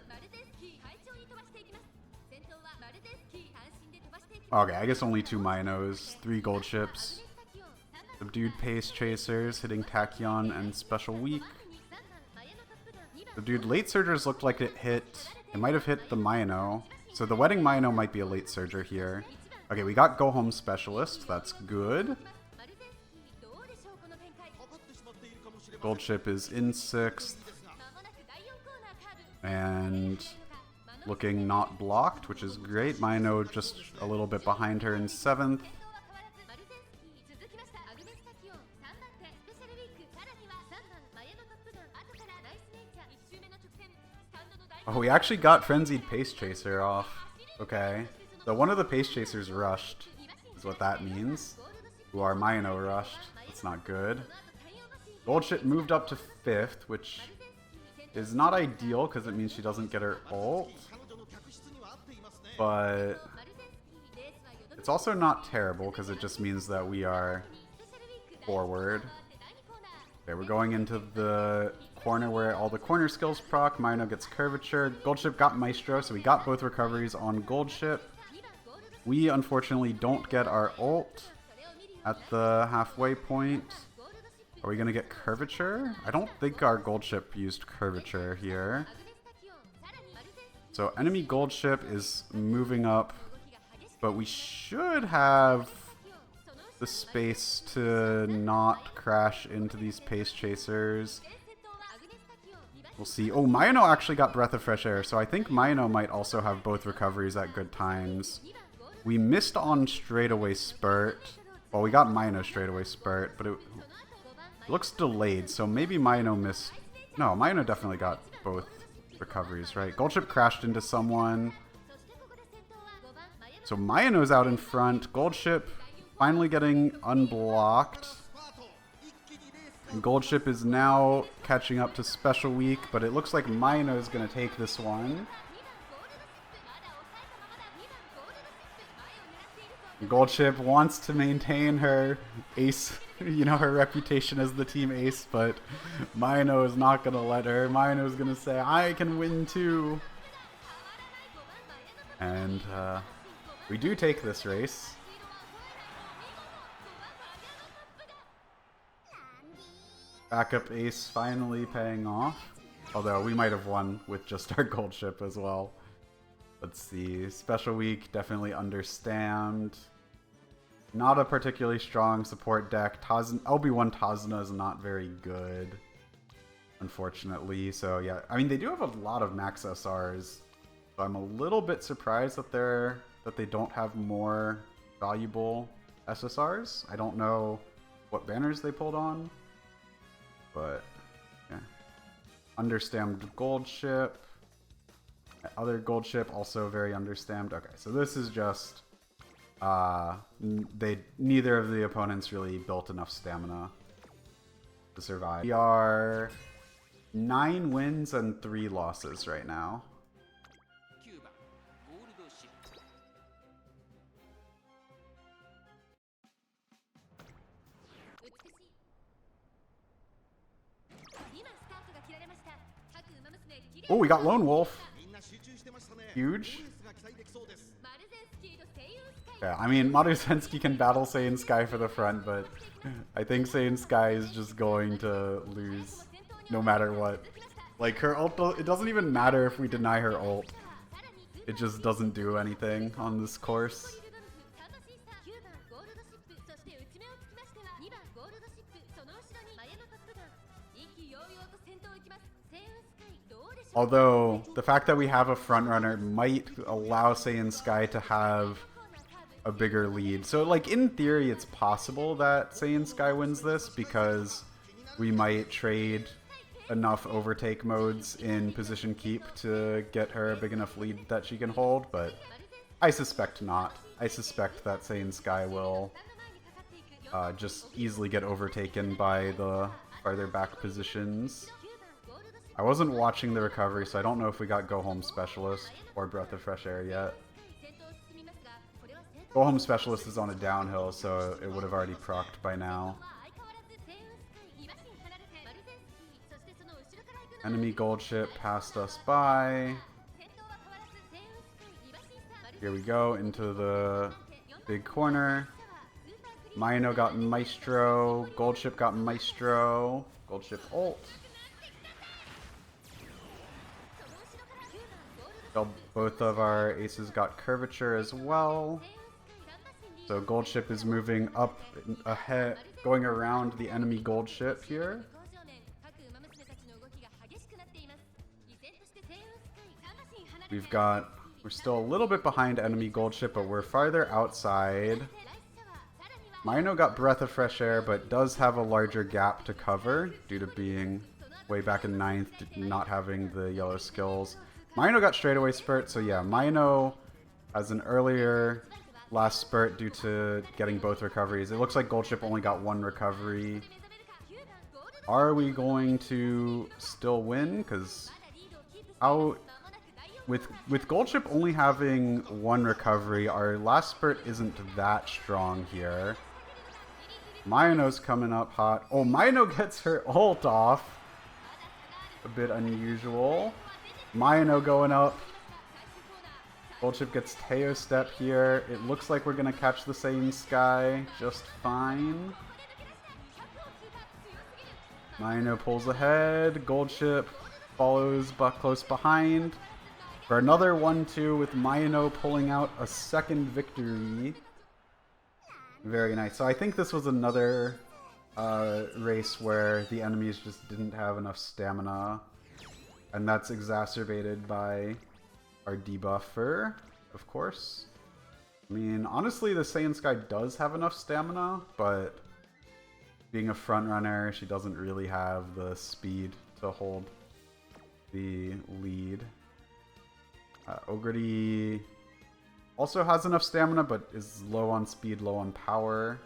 Okay, I guess only 2 Mayanos, 3 Gold Ships. Subdued Pace Chasers, hitting Tachyon and Special Week. Subdued Late Surgers looked like it might have hit the Mayano. So the Wedding Mayano might be a late surger here. Okay, we got Go Home Specialist. That's good. Gold Ship is in 6th. And looking not blocked, which is great. Mayano just a little bit behind her in 7th. Oh, we actually got Frenzied Pace Chaser off. Okay. So one of the Pace Chasers rushed, is what that means. Who are Mayano rushed. That's not good. Gold Ship moved up to 5th, which is not ideal because it means she doesn't get her ult. But it's also not terrible because it just means that we are forward. Okay, we're going into the corner where all the corner skills proc. Mayano gets Curvature. Gold Ship got Maestro, so we got both recoveries on Gold Ship. We unfortunately don't get our ult at the halfway point. Are we going to get Curvature? I don't think our Gold Ship used Curvature here. So enemy Gold Ship is moving up, but we should have the space to not crash into these Pace Chasers. We'll see. Oh, Mayano actually got Breath of Fresh Air, so I think Mayano might also have both recoveries at good times. We missed on Straightaway Spurt. Well, we got Mayano Straightaway Spurt, but it looks delayed, so maybe Mayano missed. No, Mayano definitely got both recoveries, right? Gold Ship crashed into someone. So Mayano's out in front. Gold Ship finally getting unblocked. And Gold Ship is now catching up to Special Week, but it looks like Mayano is going to take this one. Gold Ship wants to maintain her ace, you know, her reputation as the team ace, but Mayano is not going to let her. Mayano is going to say, I can win too. And we do take this race. Backup ace finally paying off. Although we might have won with just our Gold Ship as well. Let's see. Special Week, definitely understand. Not a particularly strong support deck. LB1 Tazuna is not very good, unfortunately. So yeah, I mean, they do have a lot of max SRs. So I'm a little bit surprised that they don't have more valuable SSRs. I don't know what banners they pulled on, but yeah. Understammed Gold Ship. Other Gold Ship also very understammed. Okay, so this is just neither of the opponents really built enough stamina to survive. We are 9 wins and 3 losses right now. Oh, we got Lone Wolf. Huge. Yeah, I mean, Maruzensky can battle Saiyan Sky for the front, but I think Saiyan Sky is just going to lose no matter what. Like, her ult, it doesn't even matter if we deny her ult. It just doesn't do anything on this course. Although, the fact that we have a frontrunner might allow Saiyan Sky to have a bigger lead. So, like, in theory, it's possible that Saiyan Sky wins this because we might trade enough overtake modes in position keep to get her a big enough lead that she can hold, but I suspect not. I suspect that Saiyan Sky will just easily get overtaken by the farther back positions. I wasn't watching the recovery, so I don't know if we got Go Home Specialist or Breath of Fresh Air yet. Go Home Specialist is on a downhill, so it would have already procced by now. Enemy gold ship passed us by. Here we go, into the big corner. Maino got Maestro. Gold ship got Maestro. Gold ship ult. Both of our aces got curvature as well. So gold ship is moving up ahead, going around the enemy gold ship here. We're still a little bit behind enemy gold ship, but we're farther outside. Maino got Breath of Fresh Air, but does have a larger gap to cover due to being way back in 9th, not having the yellow skills. Maino got straightaway spurt, so yeah, Maino has an earlier last spurt due to getting both recoveries. It looks like gold ship only got one recovery. Are we going to still win? Because with gold ship only having one recovery, our last spurt isn't that strong here. Maino's coming up hot. Oh, Maino gets her ult off. A bit unusual. Maino going up. Gold ship gets Teo step here. It looks like we're going to catch the same Sky just fine. Maino pulls ahead. Gold ship follows close behind. For another 1-2 with Maino pulling out a second victory. Very nice. So I think this was another race where the enemies just didn't have enough stamina. And that's exacerbated by our debuffer, of course. I mean, honestly, the Saiyan Sky does have enough stamina, but being a front runner, she doesn't really have the speed to hold the lead. Ogrity also has enough stamina, but is low on speed, low on power.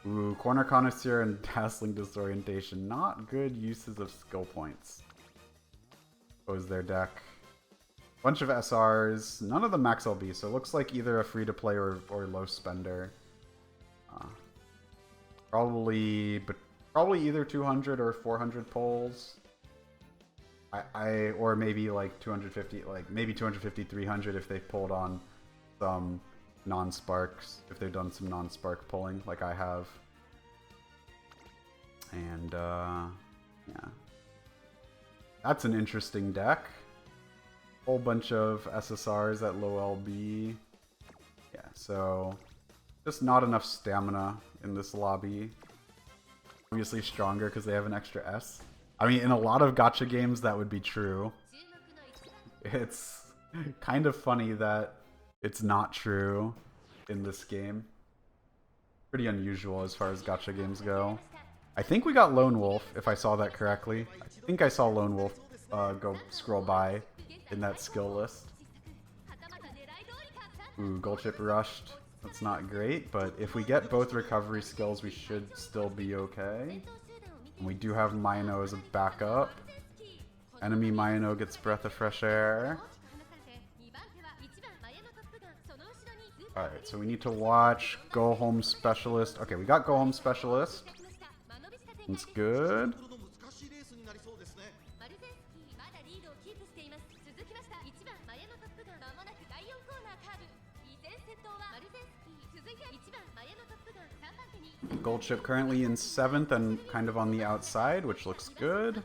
Ooh, Corner Connoisseur and Dazzling Disorientation. Not good uses of skill points. Goes their deck. Bunch of SRs. None of them max LB, so it looks like either a free-to-play or low spender. Probably either 200 or 400 pulls. Or maybe like 250, like maybe 250, 300 if they've pulled on some non-sparks, if they've done some non-spark pulling like I have. And yeah, that's an interesting deck. Whole bunch of SSRs at low LB. Yeah, so just not enough stamina in this lobby. Obviously stronger because they have an extra S. I mean, in a lot of gacha games, that would be true. It's kind of funny that it's not true in this game. Pretty unusual as far as gacha games go. I think we got Lone Wolf, if I saw that correctly. I think I saw Lone Wolf go scroll by in that skill list. Ooh, gold chip rushed. That's not great, but if we get both recovery skills, we should still be okay. And we do have Maino as a backup. Enemy Maino gets Breath of Fresh Air. Alright, so we need to watch Go Home Specialist. Okay, we got Go Home Specialist. That's good. Gold chip currently in 7th and kind of on the outside, which looks good.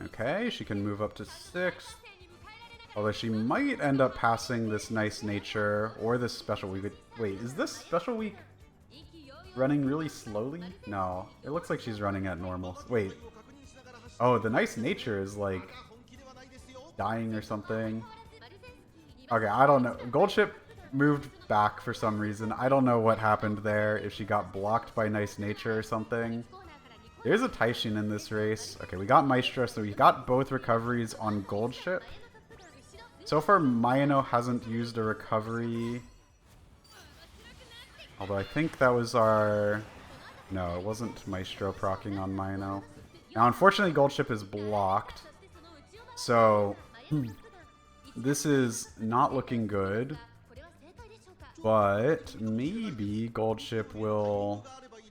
Okay, she can move up to 6th. Although she might end up passing this nice nature or this special week. Wait, is this special week running really slowly? No, it looks like she's running at normal. Wait. Oh, the nice nature is like dying or something. Okay, I don't know. Gold chip moved back for some reason. I don't know what happened there, if she got blocked by Nice Nature or something. There's a Taishin in this race. Okay, we got Maestro, so we got both recoveries on Gold Ship. So far, Mayano hasn't used a recovery. Although I think that was our... No, it wasn't Maestro proccing on Mayano. Now, unfortunately, Gold Ship is blocked. So, this is not looking good. But maybe Gold Ship will...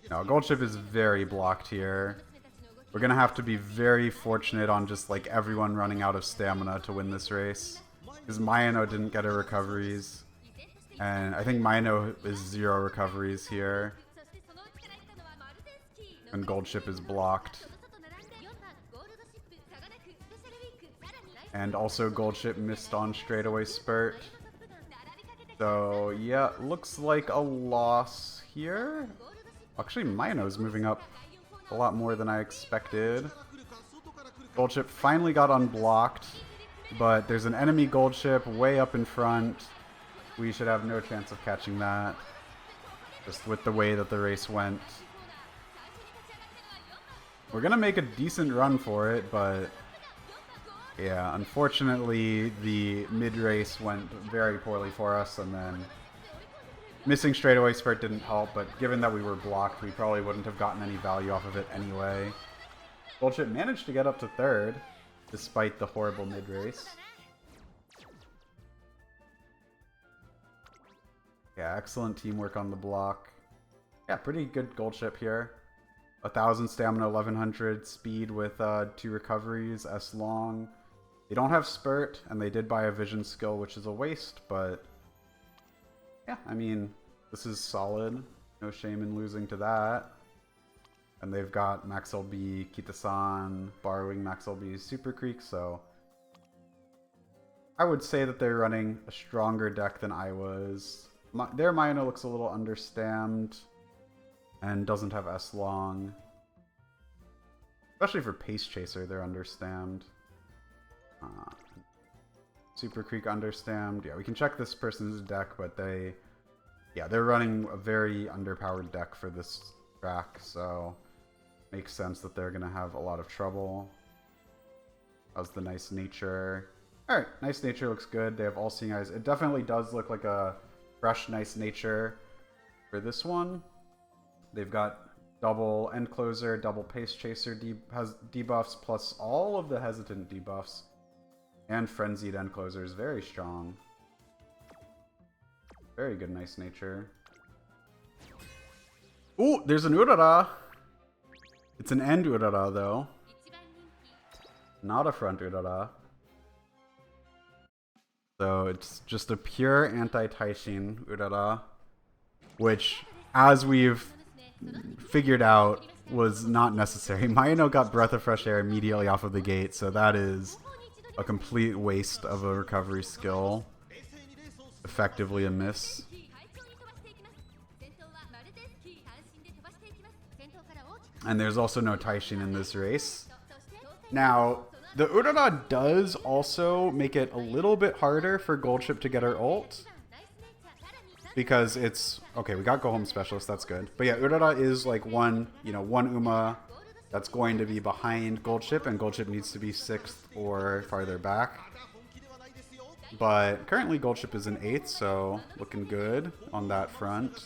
No, Gold Ship is very blocked here. We're going to have to be very fortunate on just like everyone running out of stamina to win this race. Because Mayano didn't get her recoveries. And I think Mayano is 0 recoveries here. And Gold Ship is blocked. And also Gold Ship missed on straightaway spurt. So yeah, looks like a loss here. Actually, Mayano's moving up a lot more than I expected. Gold Ship finally got unblocked, but there's an enemy Gold Ship way up in front. We should have no chance of catching that, just with the way that the race went. We're gonna make a decent run for it, but yeah, unfortunately the mid-race went very poorly for us, and then missing straightaway spurt didn't help, but given that we were blocked, we probably wouldn't have gotten any value off of it anyway. Gold Ship managed to get up to 3rd, despite the horrible mid-race. Yeah, excellent teamwork on the block. Yeah, pretty good Gold Ship here. 1,000 stamina, 1,100 speed with 2 recoveries, S long. They don't have spurt, and they did buy a vision skill, which is a waste, but yeah, I mean, this is solid. No shame in losing to that. And they've got Max LB, Kita-san borrowing Max LB's Super Creek, so I would say that they're running a stronger deck than I was. Their Mayano looks a little understammed and doesn't have S long. Especially for Pace Chaser, they're understammed. Super Creek understammed. Yeah, we can check this person's deck, but they're running a very underpowered deck for this track, so makes sense that they're gonna have a lot of trouble. How's the Nice Nature? Alright, Nice Nature looks good. They have All Seeing Eyes. It definitely does look like a fresh Nice Nature for this one. They've got double End Closer, double Pace Chaser has debuffs, plus all of the Hesitant debuffs. And Frenzied End Closer is very strong. Very good Nice Nature. Ooh, there's an Urara! It's an End Urara, though. Not a front Urara. So it's just a pure anti-Taishin Urara, which, as we've figured out, was not necessary. Mayano got Breath of Fresh Air immediately off of the gate, so that is a complete waste of a recovery skill. Effectively a miss. And there's also no Taishin in this race. Now, the Urara does also make it a little bit harder for Gold Ship to get her ult. Because it's... Okay, we got Go Home Specialist, that's good. But yeah, Urara is like one Uma that's going to be behind Gold Ship, and Gold Ship needs to be 6th or farther back. But currently Gold Ship is in 8th, so looking good on that front.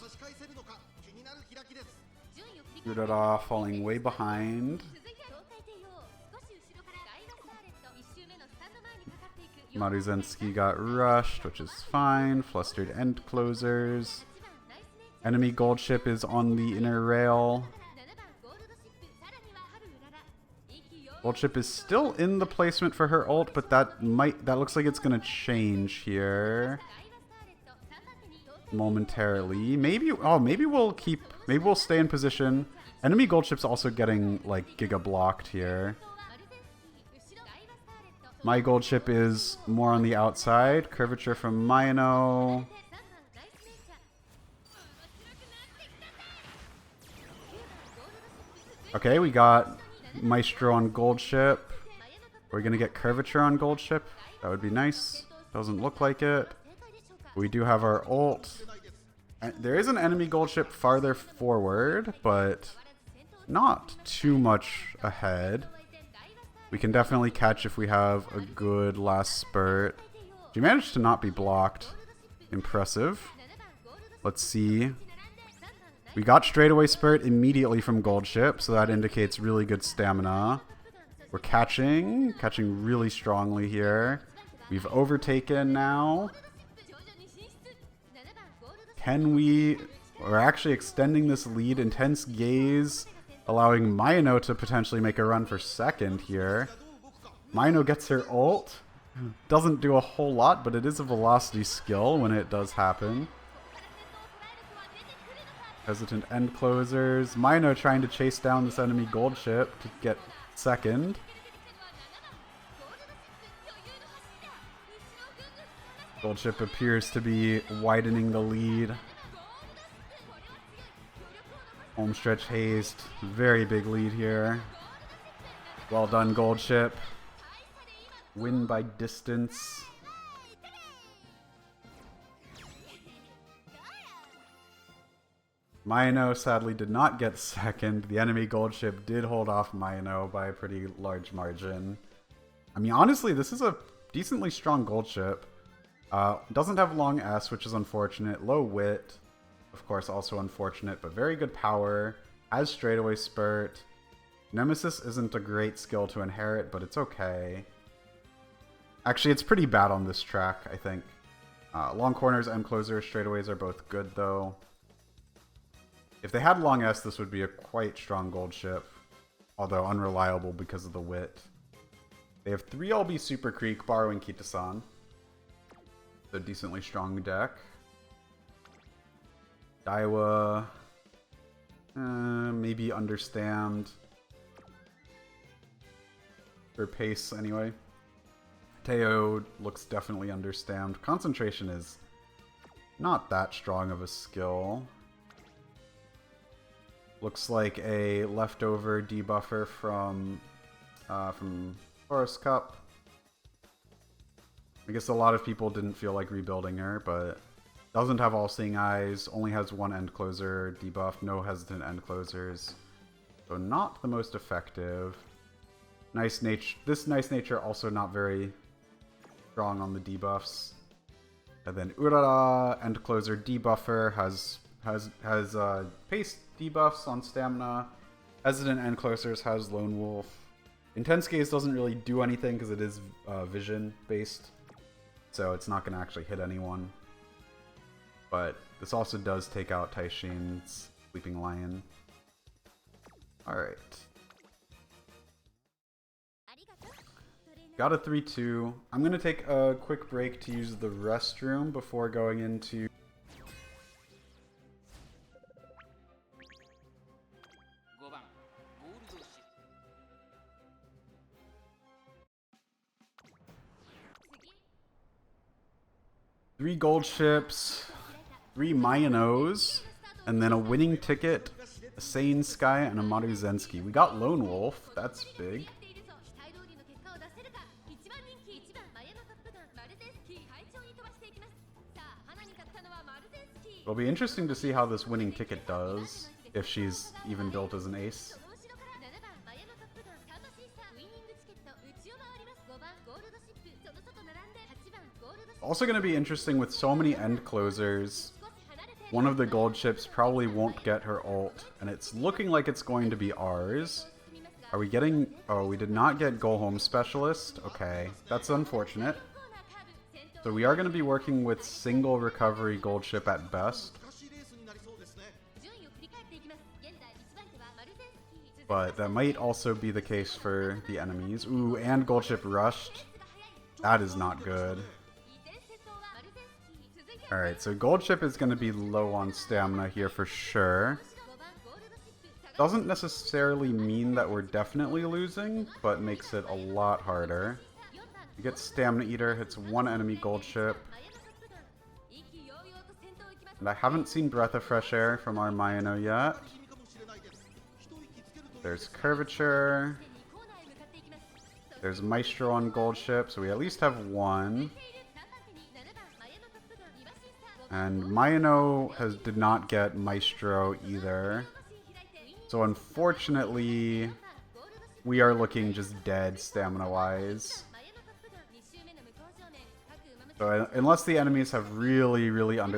Urara falling way behind. Maruzensky got rushed, which is fine. Flustered End Closers. Enemy Gold Ship is on the inner rail. Gold Ship is still in the placement for her ult, but that looks like it's gonna change here momentarily. Maybe we'll stay in position. Enemy Gold Ship's also getting like giga blocked here. My Gold Ship is more on the outside. Curvature from Mayano. Okay, we got Maestro on Gold Ship. We're gonna get Curvature on Gold Ship. That would be nice. Doesn't look like it. We do have our ult. There is an enemy gold ship farther forward, but not too much ahead. We can definitely catch if we have a good last spurt. She managed to not be blocked. Impressive. Let's see. We got straightaway spurt immediately from gold ship, so that indicates really good stamina. We're catching really strongly here. We've overtaken now. We're actually extending this lead. Intense gaze, allowing Mayano to potentially make a run for second here. Mayano gets her ult. Doesn't do a whole lot, but it is a velocity skill when it does happen. Hesitant end closers. Mayano trying to chase down this enemy gold ship to get second. Gold ship appears to be widening the lead. Homestretch haste. Very big lead here. Well done, gold ship. Win by distance. Mayano sadly did not get second. The enemy gold ship did hold off Mayano by a pretty large margin. I mean, honestly, this is a decently strong gold ship. Doesn't have long S, which is unfortunate. Low wit, of course, also unfortunate, but very good power. Has straightaway spurt. Nemesis isn't a great skill to inherit, but it's okay. Actually, it's pretty bad on this track, I think. Long corners, end closer, straightaways are both good, though. If they had long S, this would be a quite strong gold ship, although unreliable because of the wit. They have 3 LB Super Creek, borrowing Kita-san. A decently strong deck. Daiwa, maybe understand for pace anyway. Teo looks definitely understand. Concentration is not that strong of a skill. Looks like a leftover debuffer from Forest Cup. I guess a lot of people didn't feel like rebuilding her, but doesn't have all-seeing eyes, only has 1 end closer debuff, no hesitant end closers. So not the most effective. Nice nature. This nice nature also not very strong on the debuffs. And then Urara, end closer debuffer, has pace debuffs on stamina. Hesitant end closers has Lone Wolf. Intense gaze doesn't really do anything because it is vision based. So it's not going to actually hit anyone. But this also does take out Taishin's Sleeping Lion. Alright. Got a 3-2. I'm going to take a quick break to use the restroom before going into... Three gold ships, 3 Mayanos, and then a winning ticket, a Sane Sky, and a Maruzensky. We got Lone Wolf. That's big. It'll be interesting to see how this winning ticket does, if she's even built as an ace. Also going to be interesting with so many end closers. One of the gold ships probably won't get her ult, and it's looking like it's going to be ours. Are we getting... Oh, we did not get Go Home Specialist. Okay, that's unfortunate. So we are going to be working with single recovery gold ship at best. But that might also be the case for the enemies. Ooh, and gold ship rushed. That is not good. Alright, so gold ship is going to be low on stamina here for sure. Doesn't necessarily mean that we're definitely losing, but makes it a lot harder. You get Stamina Eater, hits 1 enemy gold ship. And I haven't seen Breath of Fresh Air from our Mayano yet. There's Curvature. There's Maestro on gold ship, so we at least have 1. And Mayano did not get Maestro either. So unfortunately, we are looking just dead stamina-wise. So unless the enemies have really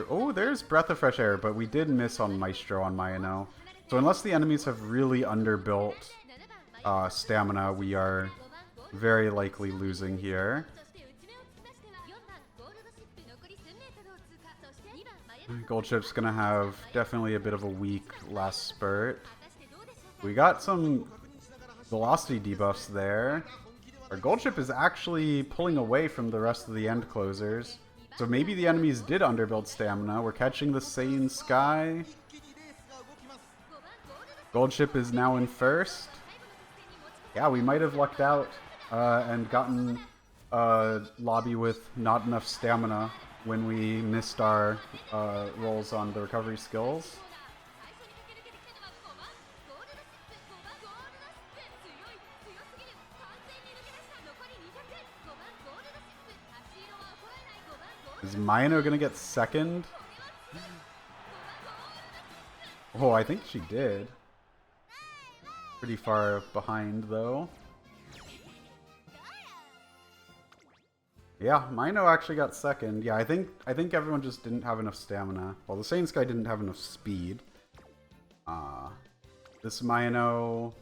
Oh, there's Breath of Fresh Air, but we did miss on Maestro on Mayano. So unless the enemies have really underbuilt stamina, we are very likely losing here. Gold Chip's gonna have definitely a bit of a weak last spurt. We got some velocity debuffs there. Our Gold Chip is actually pulling away from the rest of the end closers. So maybe the enemies did underbuild stamina. We're catching the Saiyan Sky. Gold Chip is now in first. Yeah, we might have lucked out and gotten a lobby with not enough stamina when we missed our rolls on the recovery skills. Is Mayano gonna get second? Oh, I think she did. Pretty far behind, though. Yeah, Mayano actually got second. Yeah, I think everyone just didn't have enough stamina. Well, the Saiyan Sky didn't have enough speed. This Mayano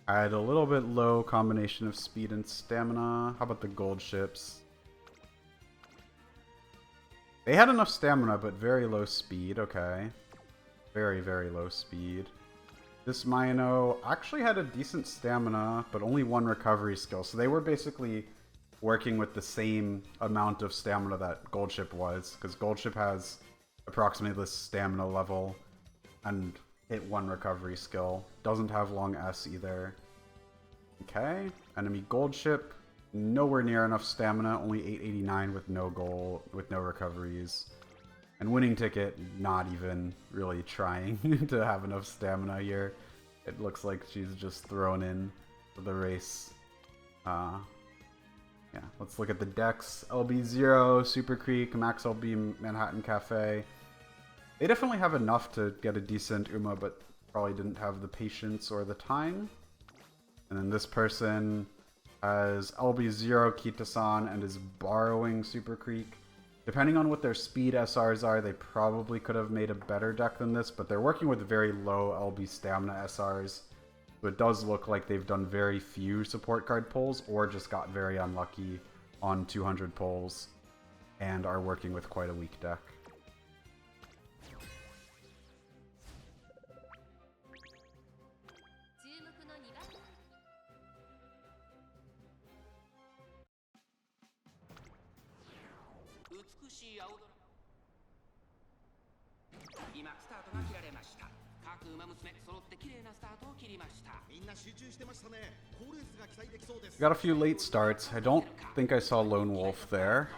had a little bit low combination of speed and stamina. How about the gold ships? They had enough stamina, but very low speed. Okay. Very low speed. This Mayano actually had a decent stamina, but only one recovery skill. So they were basically working with the same amount of stamina that Gold Ship was, because Gold Ship has approximately the stamina level and hit one recovery skill. Doesn't have long S either. Okay, enemy Gold Ship, nowhere near enough stamina, only 889 with no goal, with no recoveries. And winning ticket, not even really trying to have enough stamina here. It looks like she's just thrown in for the race. Yeah, let's look at the decks. LB0, Super Creek, Max LB, Manhattan Cafe. They definitely have enough to get a decent Uma, but probably didn't have the patience or the time. And then this person has LB0 Kita-san and is borrowing Super Creek. Depending on what their speed SRs are, they probably could have made a better deck than this, but they're working with very low LB stamina SRs. So it does look like they've done very few support card pulls or just got very unlucky on 200 pulls and are working with quite a weak deck. Got a few late starts. I don't think I saw Lone Wolf there.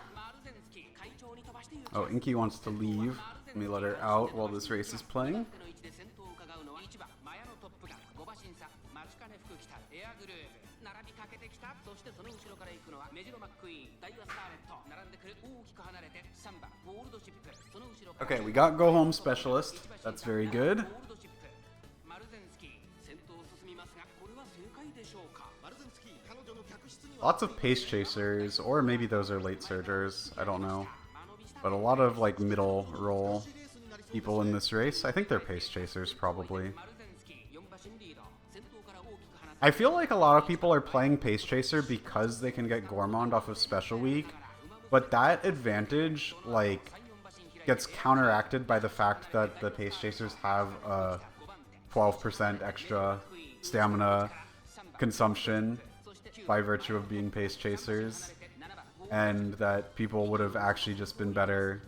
Oh, Inky wants to leave. Let me let her out while this race is playing. Okay, we got Go Home Specialist. That's very good. Lots of pace chasers, or maybe those are late surgers. I don't know. But a lot of like middle roll people in this race. I think they're pace chasers probably. I feel like a lot of people are playing pace chaser because they can get Gourmand off of Special Week, but that advantage like gets counteracted by the fact that the pace chasers have a 12% extra stamina consumption by virtue of being pace chasers, and that people would have actually just been better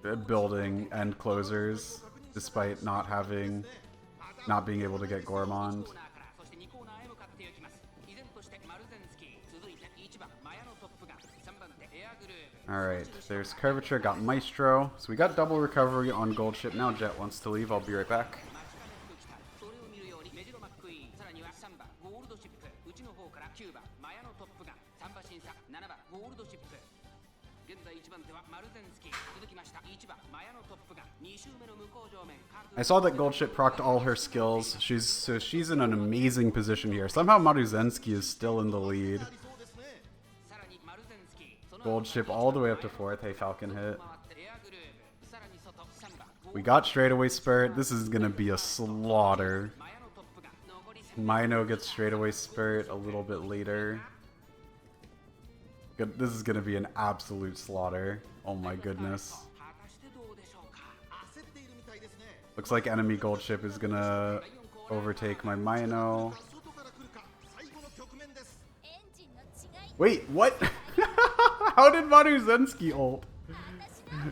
at building end closers despite not being able to get Gourmand. Alright, there's Curvature, got Maestro. So we got double recovery on Gold Ship. Now Jet wants to leave. I'll be right back. I saw that Goldship procced all her skills. She's in an amazing position here. Somehow Maruzensky is still in the lead. Goldship all the way up to 4th. Hey, Falcon hit. We got straightaway spurt. This is going to be a slaughter. Mino gets straightaway spurt a little bit later. This is going to be an absolute slaughter. Oh my goodness. Looks like enemy Goldship is going to overtake my Mino. Wait, what? How did Maruzensky ult?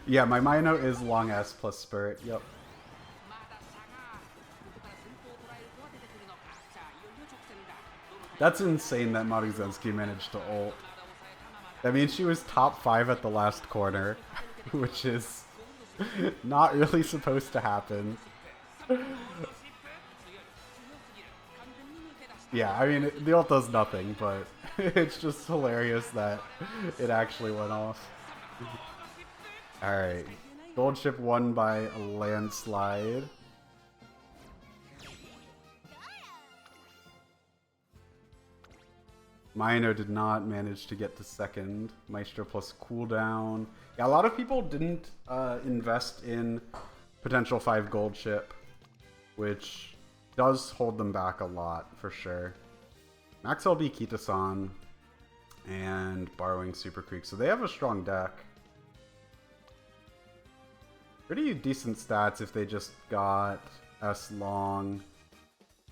Yeah, my Mino is long S plus Spirit. Yep. That's insane that Maruzensky managed to ult. That means she was top 5 at the last corner, which is not really supposed to happen. Yeah, I mean, the ult does nothing, but it's just hilarious that it actually went off. Alright, Goldship won by a landslide. Mino did not manage to get to 2nd. Maestro plus cooldown. Yeah, a lot of people didn't invest in potential 5 Goldship, which does hold them back a lot, for sure. Max LB Kita-san and borrowing Super Creek, so they have a strong deck. Pretty decent stats if they just got S long.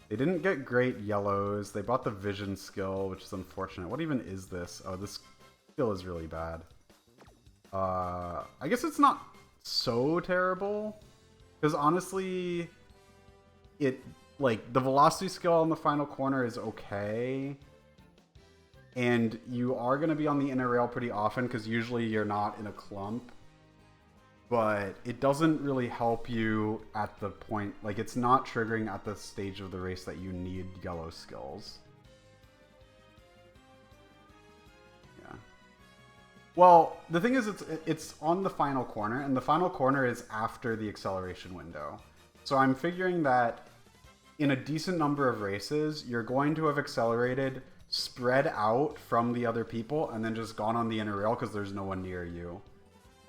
They didn't get great yellows. They bought the vision skill, which is unfortunate. What even is this? Oh, this skill is really bad. I guess it's not so terrible, because honestly, like, the velocity skill on the final corner is okay, and you are going to be on the inner rail pretty often, because usually you're not in a clump. But it doesn't really help you at the point, like, it's not triggering at the stage of the race that you need yellow skills. Yeah. Well, the thing is, it's on the final corner, and the final corner is after the acceleration window. So I'm figuring that in a decent number of races, you're going to have accelerated, spread out from the other people, and then just gone on the inner rail because there's no one near you.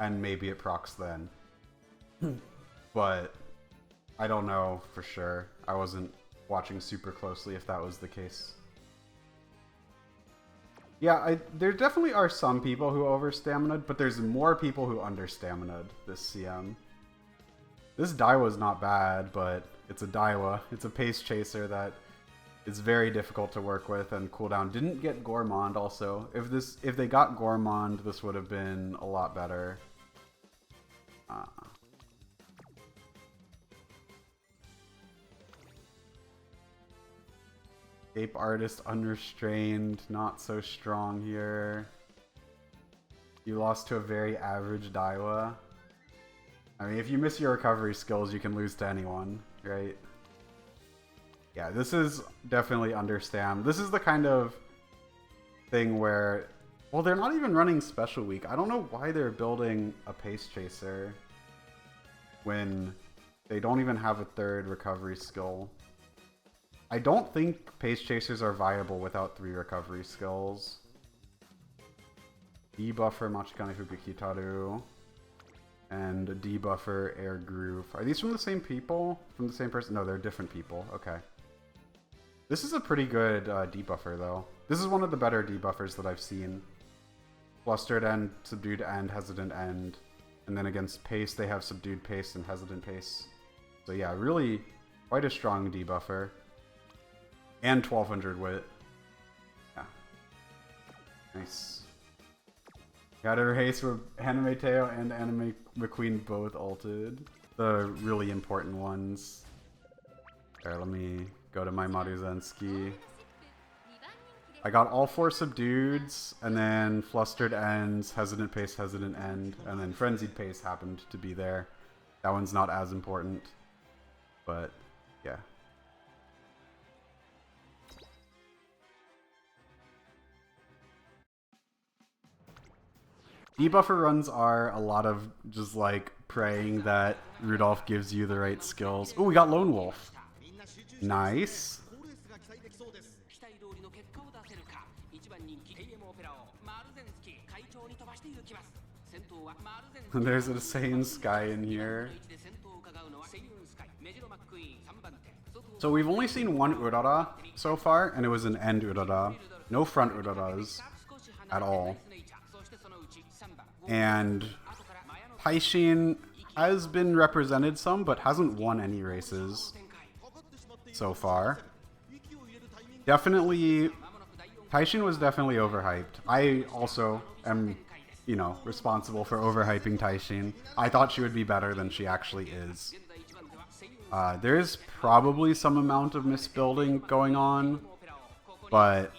And maybe it procs then. But I don't know for sure. I wasn't watching super closely if that was the case. Yeah, there definitely are some people who over-stamina'd, but there's more people who under-stamina'd this CM. This Daiwa's not bad, but it's a Daiwa. It's a pace chaser that is very difficult to work with, and cooldown didn't get Gourmand also. If they got Gourmand, this would have been a lot better. Ape Artist unrestrained, not so strong here. You lost to a very average Daiwa. I mean, if you miss your recovery skills, you can lose to anyone, right? Yeah, this is definitely understand. This is the kind of thing where, well, they're not even running Special Week. I don't know why they're building a Pace Chaser when they don't even have a 3rd recovery skill. I don't think Pace Chasers are viable without 3 recovery skills. Debuffer Machikane Fukukitaru and Debuffer Air Groove. Are these from the same people? From the same person? No, they're different people. Okay. This is a pretty good debuffer, though. This is one of the better debuffers that I've seen. Flustered End, Subdued End, Hesitant End. And then against Pace, they have Subdued Pace and Hesitant Pace. So yeah, really quite a strong debuffer. And 1200 wit. Yeah. Nice. Got her haste with Anime Teo and Anime McQueen both ulted. The really important ones. There, let me go to my Maruzensky. I got all 4 subdueds, and then Flustered Ends, Hesitant Pace, Hesitant End, and then Frenzied Pace happened to be there. That one's not as important, but yeah. Debuffer runs are a lot of just like praying that Rudolph gives you the right skills. Oh, we got Lone Wolf. Nice. There's a Saiyan Sky in here. So we've only seen one Urara so far, and it was an end Urara. No front Uraras at all. And Taishin has been represented some, but hasn't won any races so far. Definitely, Taishin was definitely overhyped. I also am, you know, responsible for overhyping Taishin. I thought she would be better than she actually is. There is probably some amount of misbuilding going on, but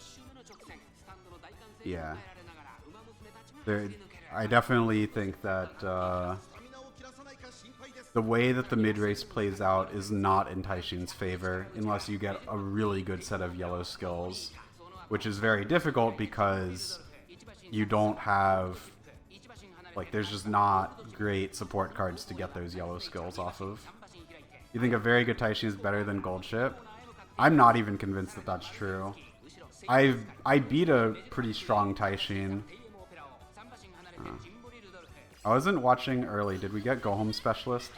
yeah, I definitely think that the way that the mid-race plays out is not in Taishin's favor unless you get a really good set of yellow skills, which is very difficult because you don't have, like, there's just not great support cards to get those yellow skills off of. You think a very good Taishin is better than Gold Ship? I'm not even convinced that that's true. I beat a pretty strong Taishin. I wasn't watching early. Did we get Go Home Specialist?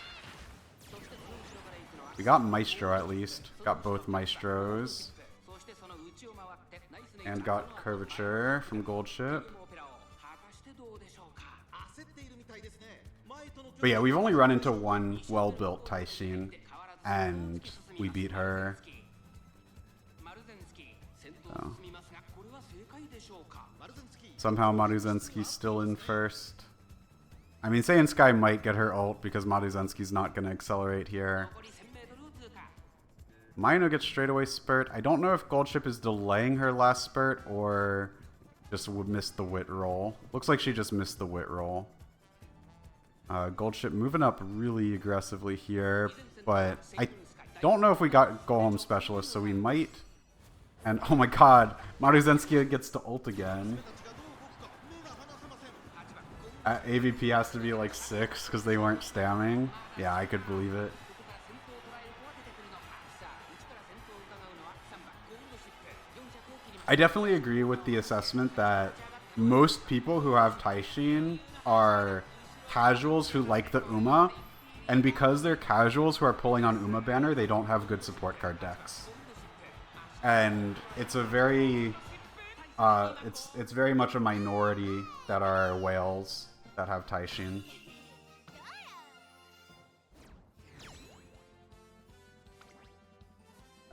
We got Maestro at least. Got both Maestros. And got Curvature from Gold Ship. But yeah, we've only run into one well-built Taishin, and we beat her. So. Somehow Maruzensky's still in first. I mean, Saiyan Sky might get her ult because Maruzensky's not going to accelerate here. Maino gets straightaway spurt. I don't know if Gold Ship is delaying her last spurt or just missed the wit roll. Looks like she just missed the wit roll. Gold Ship moving up really aggressively here, but I don't know if we got Go Home Specialist, so we might. And oh my god, Maruzensky gets to ult again. AVP has to be like 6 because they weren't stamming. Yeah, I could believe it. I definitely agree with the assessment that most people who have Taishin are casuals who like the Uma, and because they're casuals who are pulling on Uma banner, they don't have good support card decks. And it's a very it's very much a minority that are whales that have Taishin.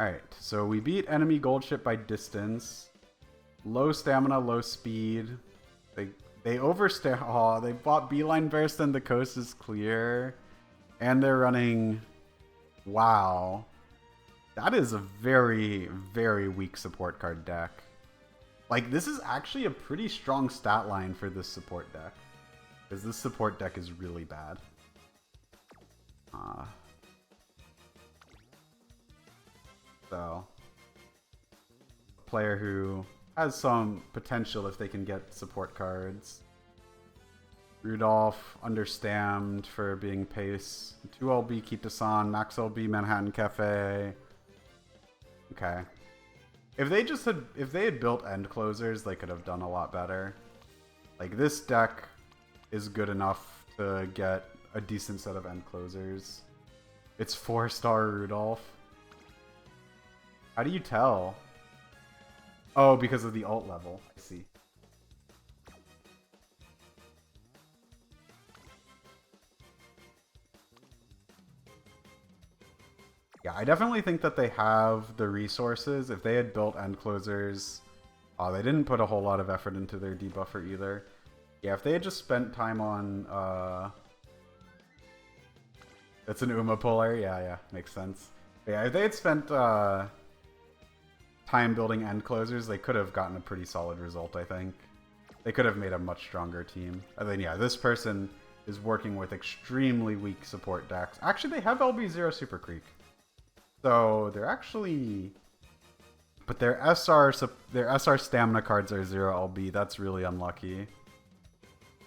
Alright, so we beat enemy Gold Ship by distance. Low stamina, low speed. They overstay. Oh, they bought Beeline Burst and the coast is clear. And they're running... Wow. That is a very, very weak support card deck. Like, this is actually a pretty strong stat line for this support deck. Because this support deck is really bad. So, a player who has some potential if they can get support cards. Rudolph, understammed for being pace. 2LB Kitasan, Max LB Manhattan Cafe. Okay. If they had built end closers, they could have done a lot better. Like, this deck is good enough to get a decent set of end closers. It's 4-star Rudolph. How do you tell? Oh, because of the ult level. I see. Yeah, I definitely think that they have the resources. If they had built end closers, they didn't put a whole lot of effort into their debuffer either. Yeah, if they had just spent time on, that's an Uma puller. Yeah, makes sense. But yeah, if they had spent time building end closers, they could have gotten a pretty solid result, I think. They could have made a much stronger team. And then, yeah, this person is working with extremely weak support decks. Actually, they have LB0 Super Creek. So, they're actually... But their SR stamina cards are 0 LB. That's really unlucky.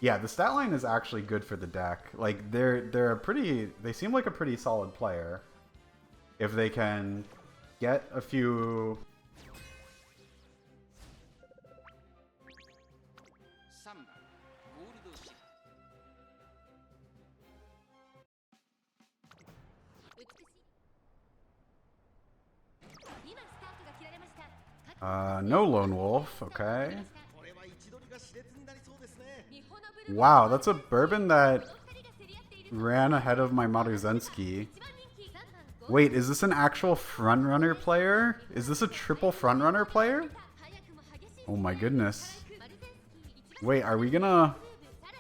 Yeah, the stat line is actually good for the deck. Like they seem like a pretty solid player. If they can get a few no lone wolf, okay. Wow, that's a bourbon that ran ahead of my Maruzensky. Wait, is this an actual frontrunner player? Is this a triple frontrunner player? Oh my goodness. Wait, are we gonna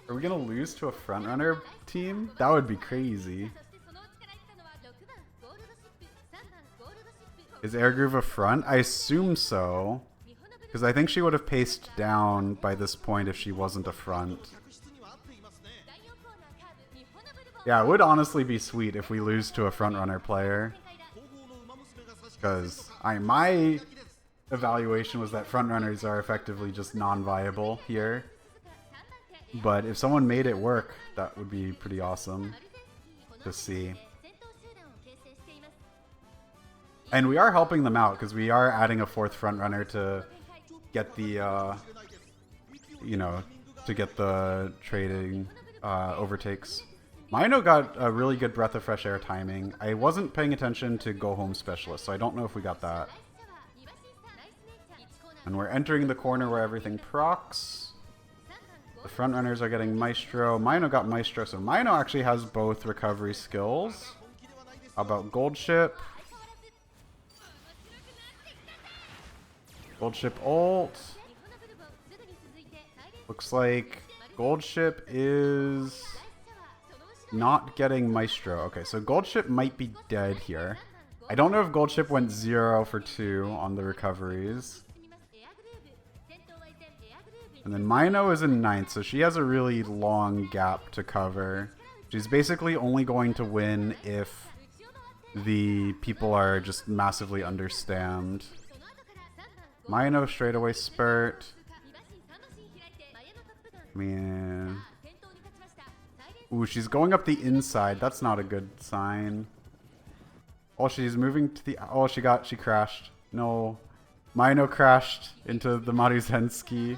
lose to a frontrunner team? That would be crazy. Is Air Groove a front? I assume so. Because I think she would have paced down by this point if she wasn't a front. Yeah, it would honestly be sweet if we lose to a frontrunner player. Because my evaluation was that frontrunners are effectively just non-viable here. But if someone made it work, that would be pretty awesome to see. And we are helping them out because we are adding a fourth frontrunner to get the, to get the trading overtakes. Mino got a really good breath of fresh air timing. I wasn't paying attention to go home specialist, so I don't know if we got that. And we're entering the corner where everything procs. The front runners are getting Maestro. Mino got Maestro, so Mino actually has both recovery skills. How about Gold Ship? Gold Ship ult. Looks like Gold Ship is not getting Maestro. Okay, so Gold Ship might be dead here. I don't know if Gold Ship went 0 for 2 on the recoveries. And then Mino is in 9th, so she has a really long gap to cover. She's basically only going to win if the people are just massively understaffed. Mino straightaway spurt. Man. Ooh, she's going up the inside. That's not a good sign. Oh, she's moving to the... Oh, she crashed. No. Mino crashed into the Maruzensky.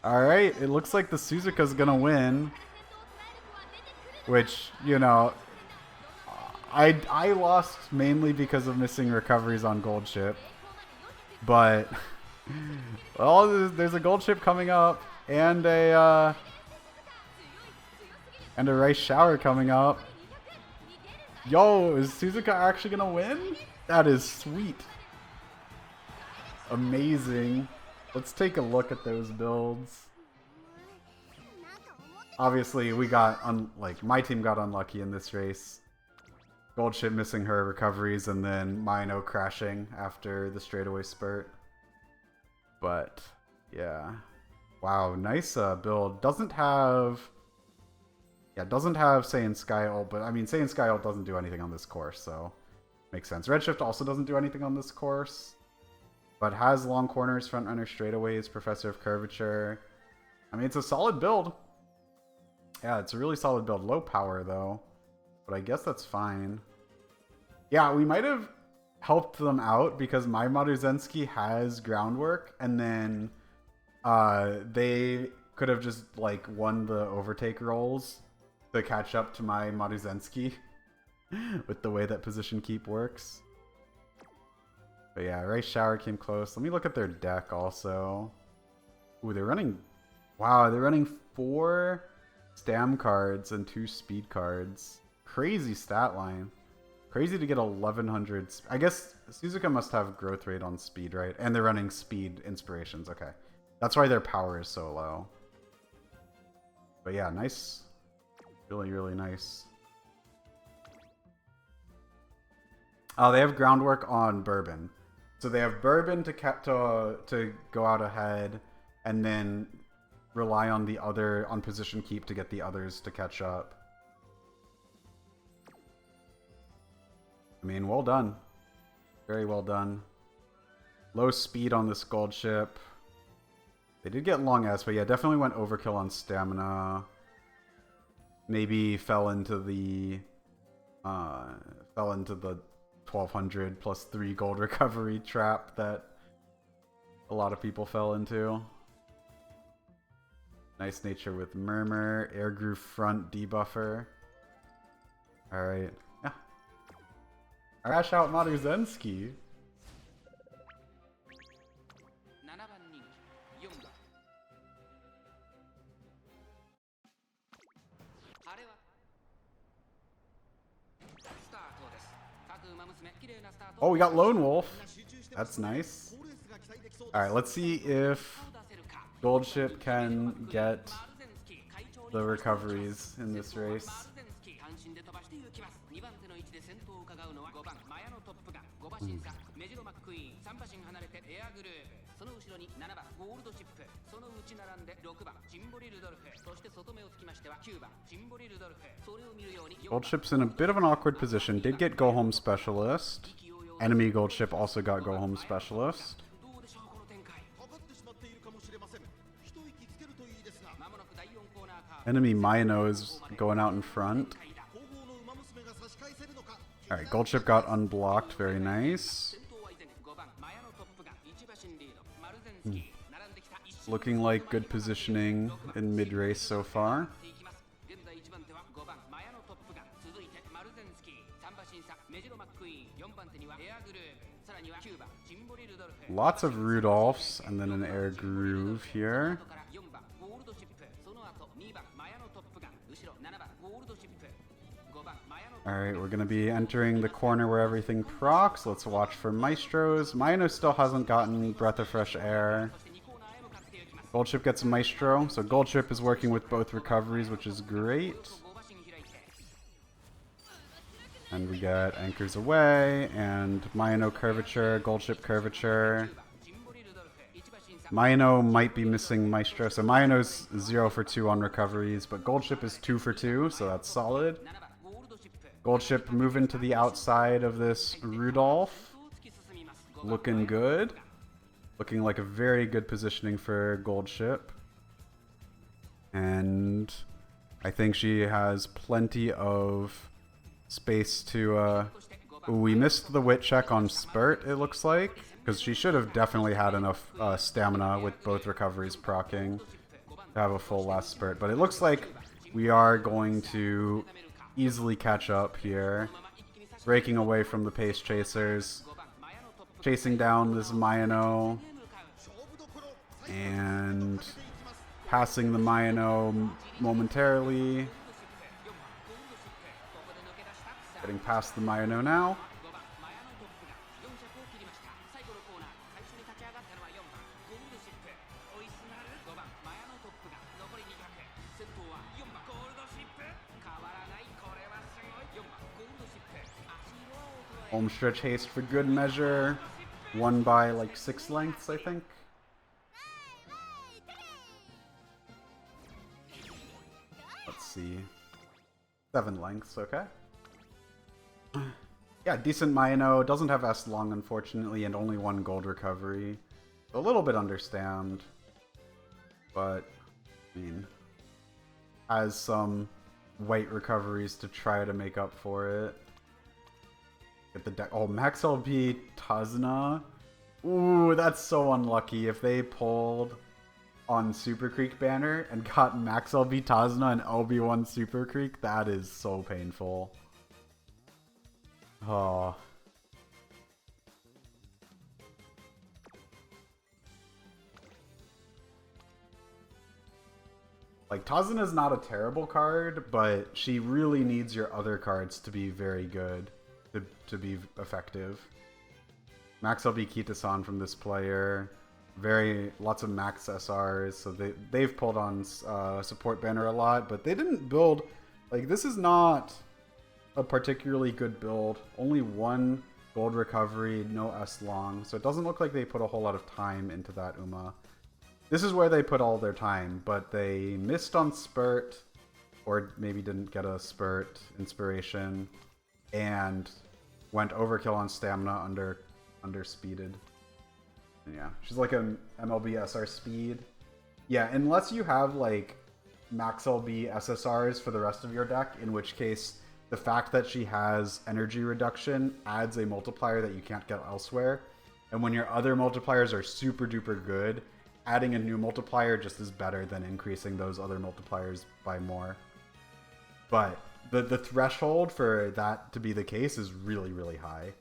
Alright, it looks like the Suzuka's gonna win. Which, you know... I lost mainly because of missing recoveries on Gold Ship. But... well, there's a Gold Ship coming up. And a Rice Shower coming up. Yo, is Suzuka actually gonna win? That is sweet. Amazing. Let's take a look at those builds. Obviously, we got my team got unlucky in this race. Gold Ship missing her recoveries and then Mino crashing after the straightaway spurt. But yeah. Wow, nice build. Doesn't have Saiyan Sky ult, but I mean Saiyan Sky ult doesn't do anything on this course, so makes sense. Redshift also doesn't do anything on this course, but has long corners, front runner straightaways, Professor of Curvature. I mean, it's a solid build. Yeah, it's a really solid build. Low power though, but I guess that's fine. Yeah, we might have helped them out because my Maruzensky has groundwork, and then they could have just won the overtake rolls to catch up to my Maruzensky with the way that position keep works. But yeah, Rice Shower came close. Let me look at their deck also. Ooh, they're running... Wow, they're running 4 stam cards and 2 speed cards. Crazy stat line. Crazy to get 1100. I guess Suzuka must have growth rate on speed, right? And they're running speed inspirations. Okay. That's why their power is so low. But yeah, nice. Really, really nice. Oh, they have groundwork on Bourbon. So they have Bourbon to go out ahead, and then rely on on position keep to get the others to catch up. I mean, well done. Very well done. Low speed on this Gold Ship. They did get long S, but yeah, definitely went overkill on stamina. Maybe fell into the 1200 plus 3 gold recovery trap that a lot of people fell into. Nice nature with Murmur, Air Groove front debuffer. Alright. Yeah. Crash out Maruzensky. Oh, we got Lone Wolf. That's nice. Alright, let's see if Goldship can get the recoveries in this race. Goldship's in a bit of an awkward position. Did get Go Home Specialist. Enemy Goldship also got Go Home Specialist. Enemy Mino is going out in front. Alright, Goldship got unblocked. Very nice. Looking like good positioning in mid-race so far. Lots of Rudolphs and then an Air Groove here. Alright, we're going to be entering the corner where everything procs. Let's watch for Maestros. Mino still hasn't gotten Breath of Fresh Air. Goldship gets a Maestro, so Goldship is working with both recoveries, which is great. And we get Anchors Away, and Mino Curvature, Goldship Curvature. Mino might be missing Maestro, so Mino's 0 for 2 on recoveries, but Goldship is 2 for 2, so that's solid. Goldship moving to the outside of this Rudolph. Looking good. Looking like a very good positioning for Goldship. And I think she has plenty of space to... we missed the wit check on Spurt, it looks like. Because she should have definitely had enough stamina with both recoveries proccing to have a full last Spurt. But it looks like we are going to easily catch up here. Breaking away from the pace chasers. Chasing down this Mino. And passing the Mino momentarily. Getting past the Mino now. Home stretch haste for good measure. Won by like 6 lengths, I think. Let's see. 7 lengths, okay. Yeah, decent Mino. Doesn't have S long, unfortunately, and only 1 gold recovery. A little bit understand. But, I mean, has some white recoveries to try to make up for it. Get the deck. Oh, Max LB Tazna. Ooh, that's so unlucky. If they pulled on Super Creek banner and got Max LB Tazna and LB1 Super Creek, that is so painful. Oh. Like, Tazna is not a terrible card, but she really needs your other cards to be very good to be effective. Max LB Kitasan from this player. Lots of max SRs, so they've pulled on support banner a lot, but they didn't build, like, this is not a particularly good build. Only 1 gold recovery, no S long, so it doesn't look like they put a whole lot of time into that Uma. This is where they put all their time, but they missed on Spurt, or maybe didn't get a Spurt inspiration, and went overkill on stamina under speeded. Yeah, she's like an MLB SR speed. Yeah, unless you have like max LB SSRs for the rest of your deck, in which case the fact that she has energy reduction adds a multiplier that you can't get elsewhere. And when your other multipliers are super duper good, adding a new multiplier just is better than increasing those other multipliers by more. But the threshold for that to be the case is really, really high.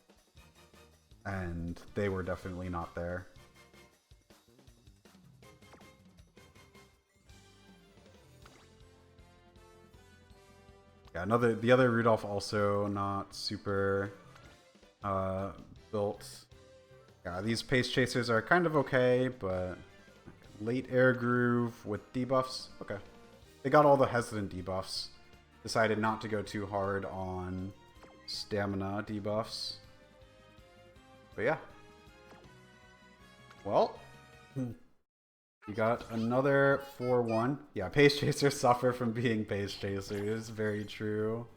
And they were definitely not there. Yeah, the other Rudolph also not super built. Yeah, these Pace Chasers are kind of okay, but late Air Groove with debuffs. Okay. They got all the hesitant debuffs. Decided not to go too hard on stamina debuffs. But yeah. Well, you got another 4-1. Yeah, Pace Chasers suffer from being Pace Chasers. Very true.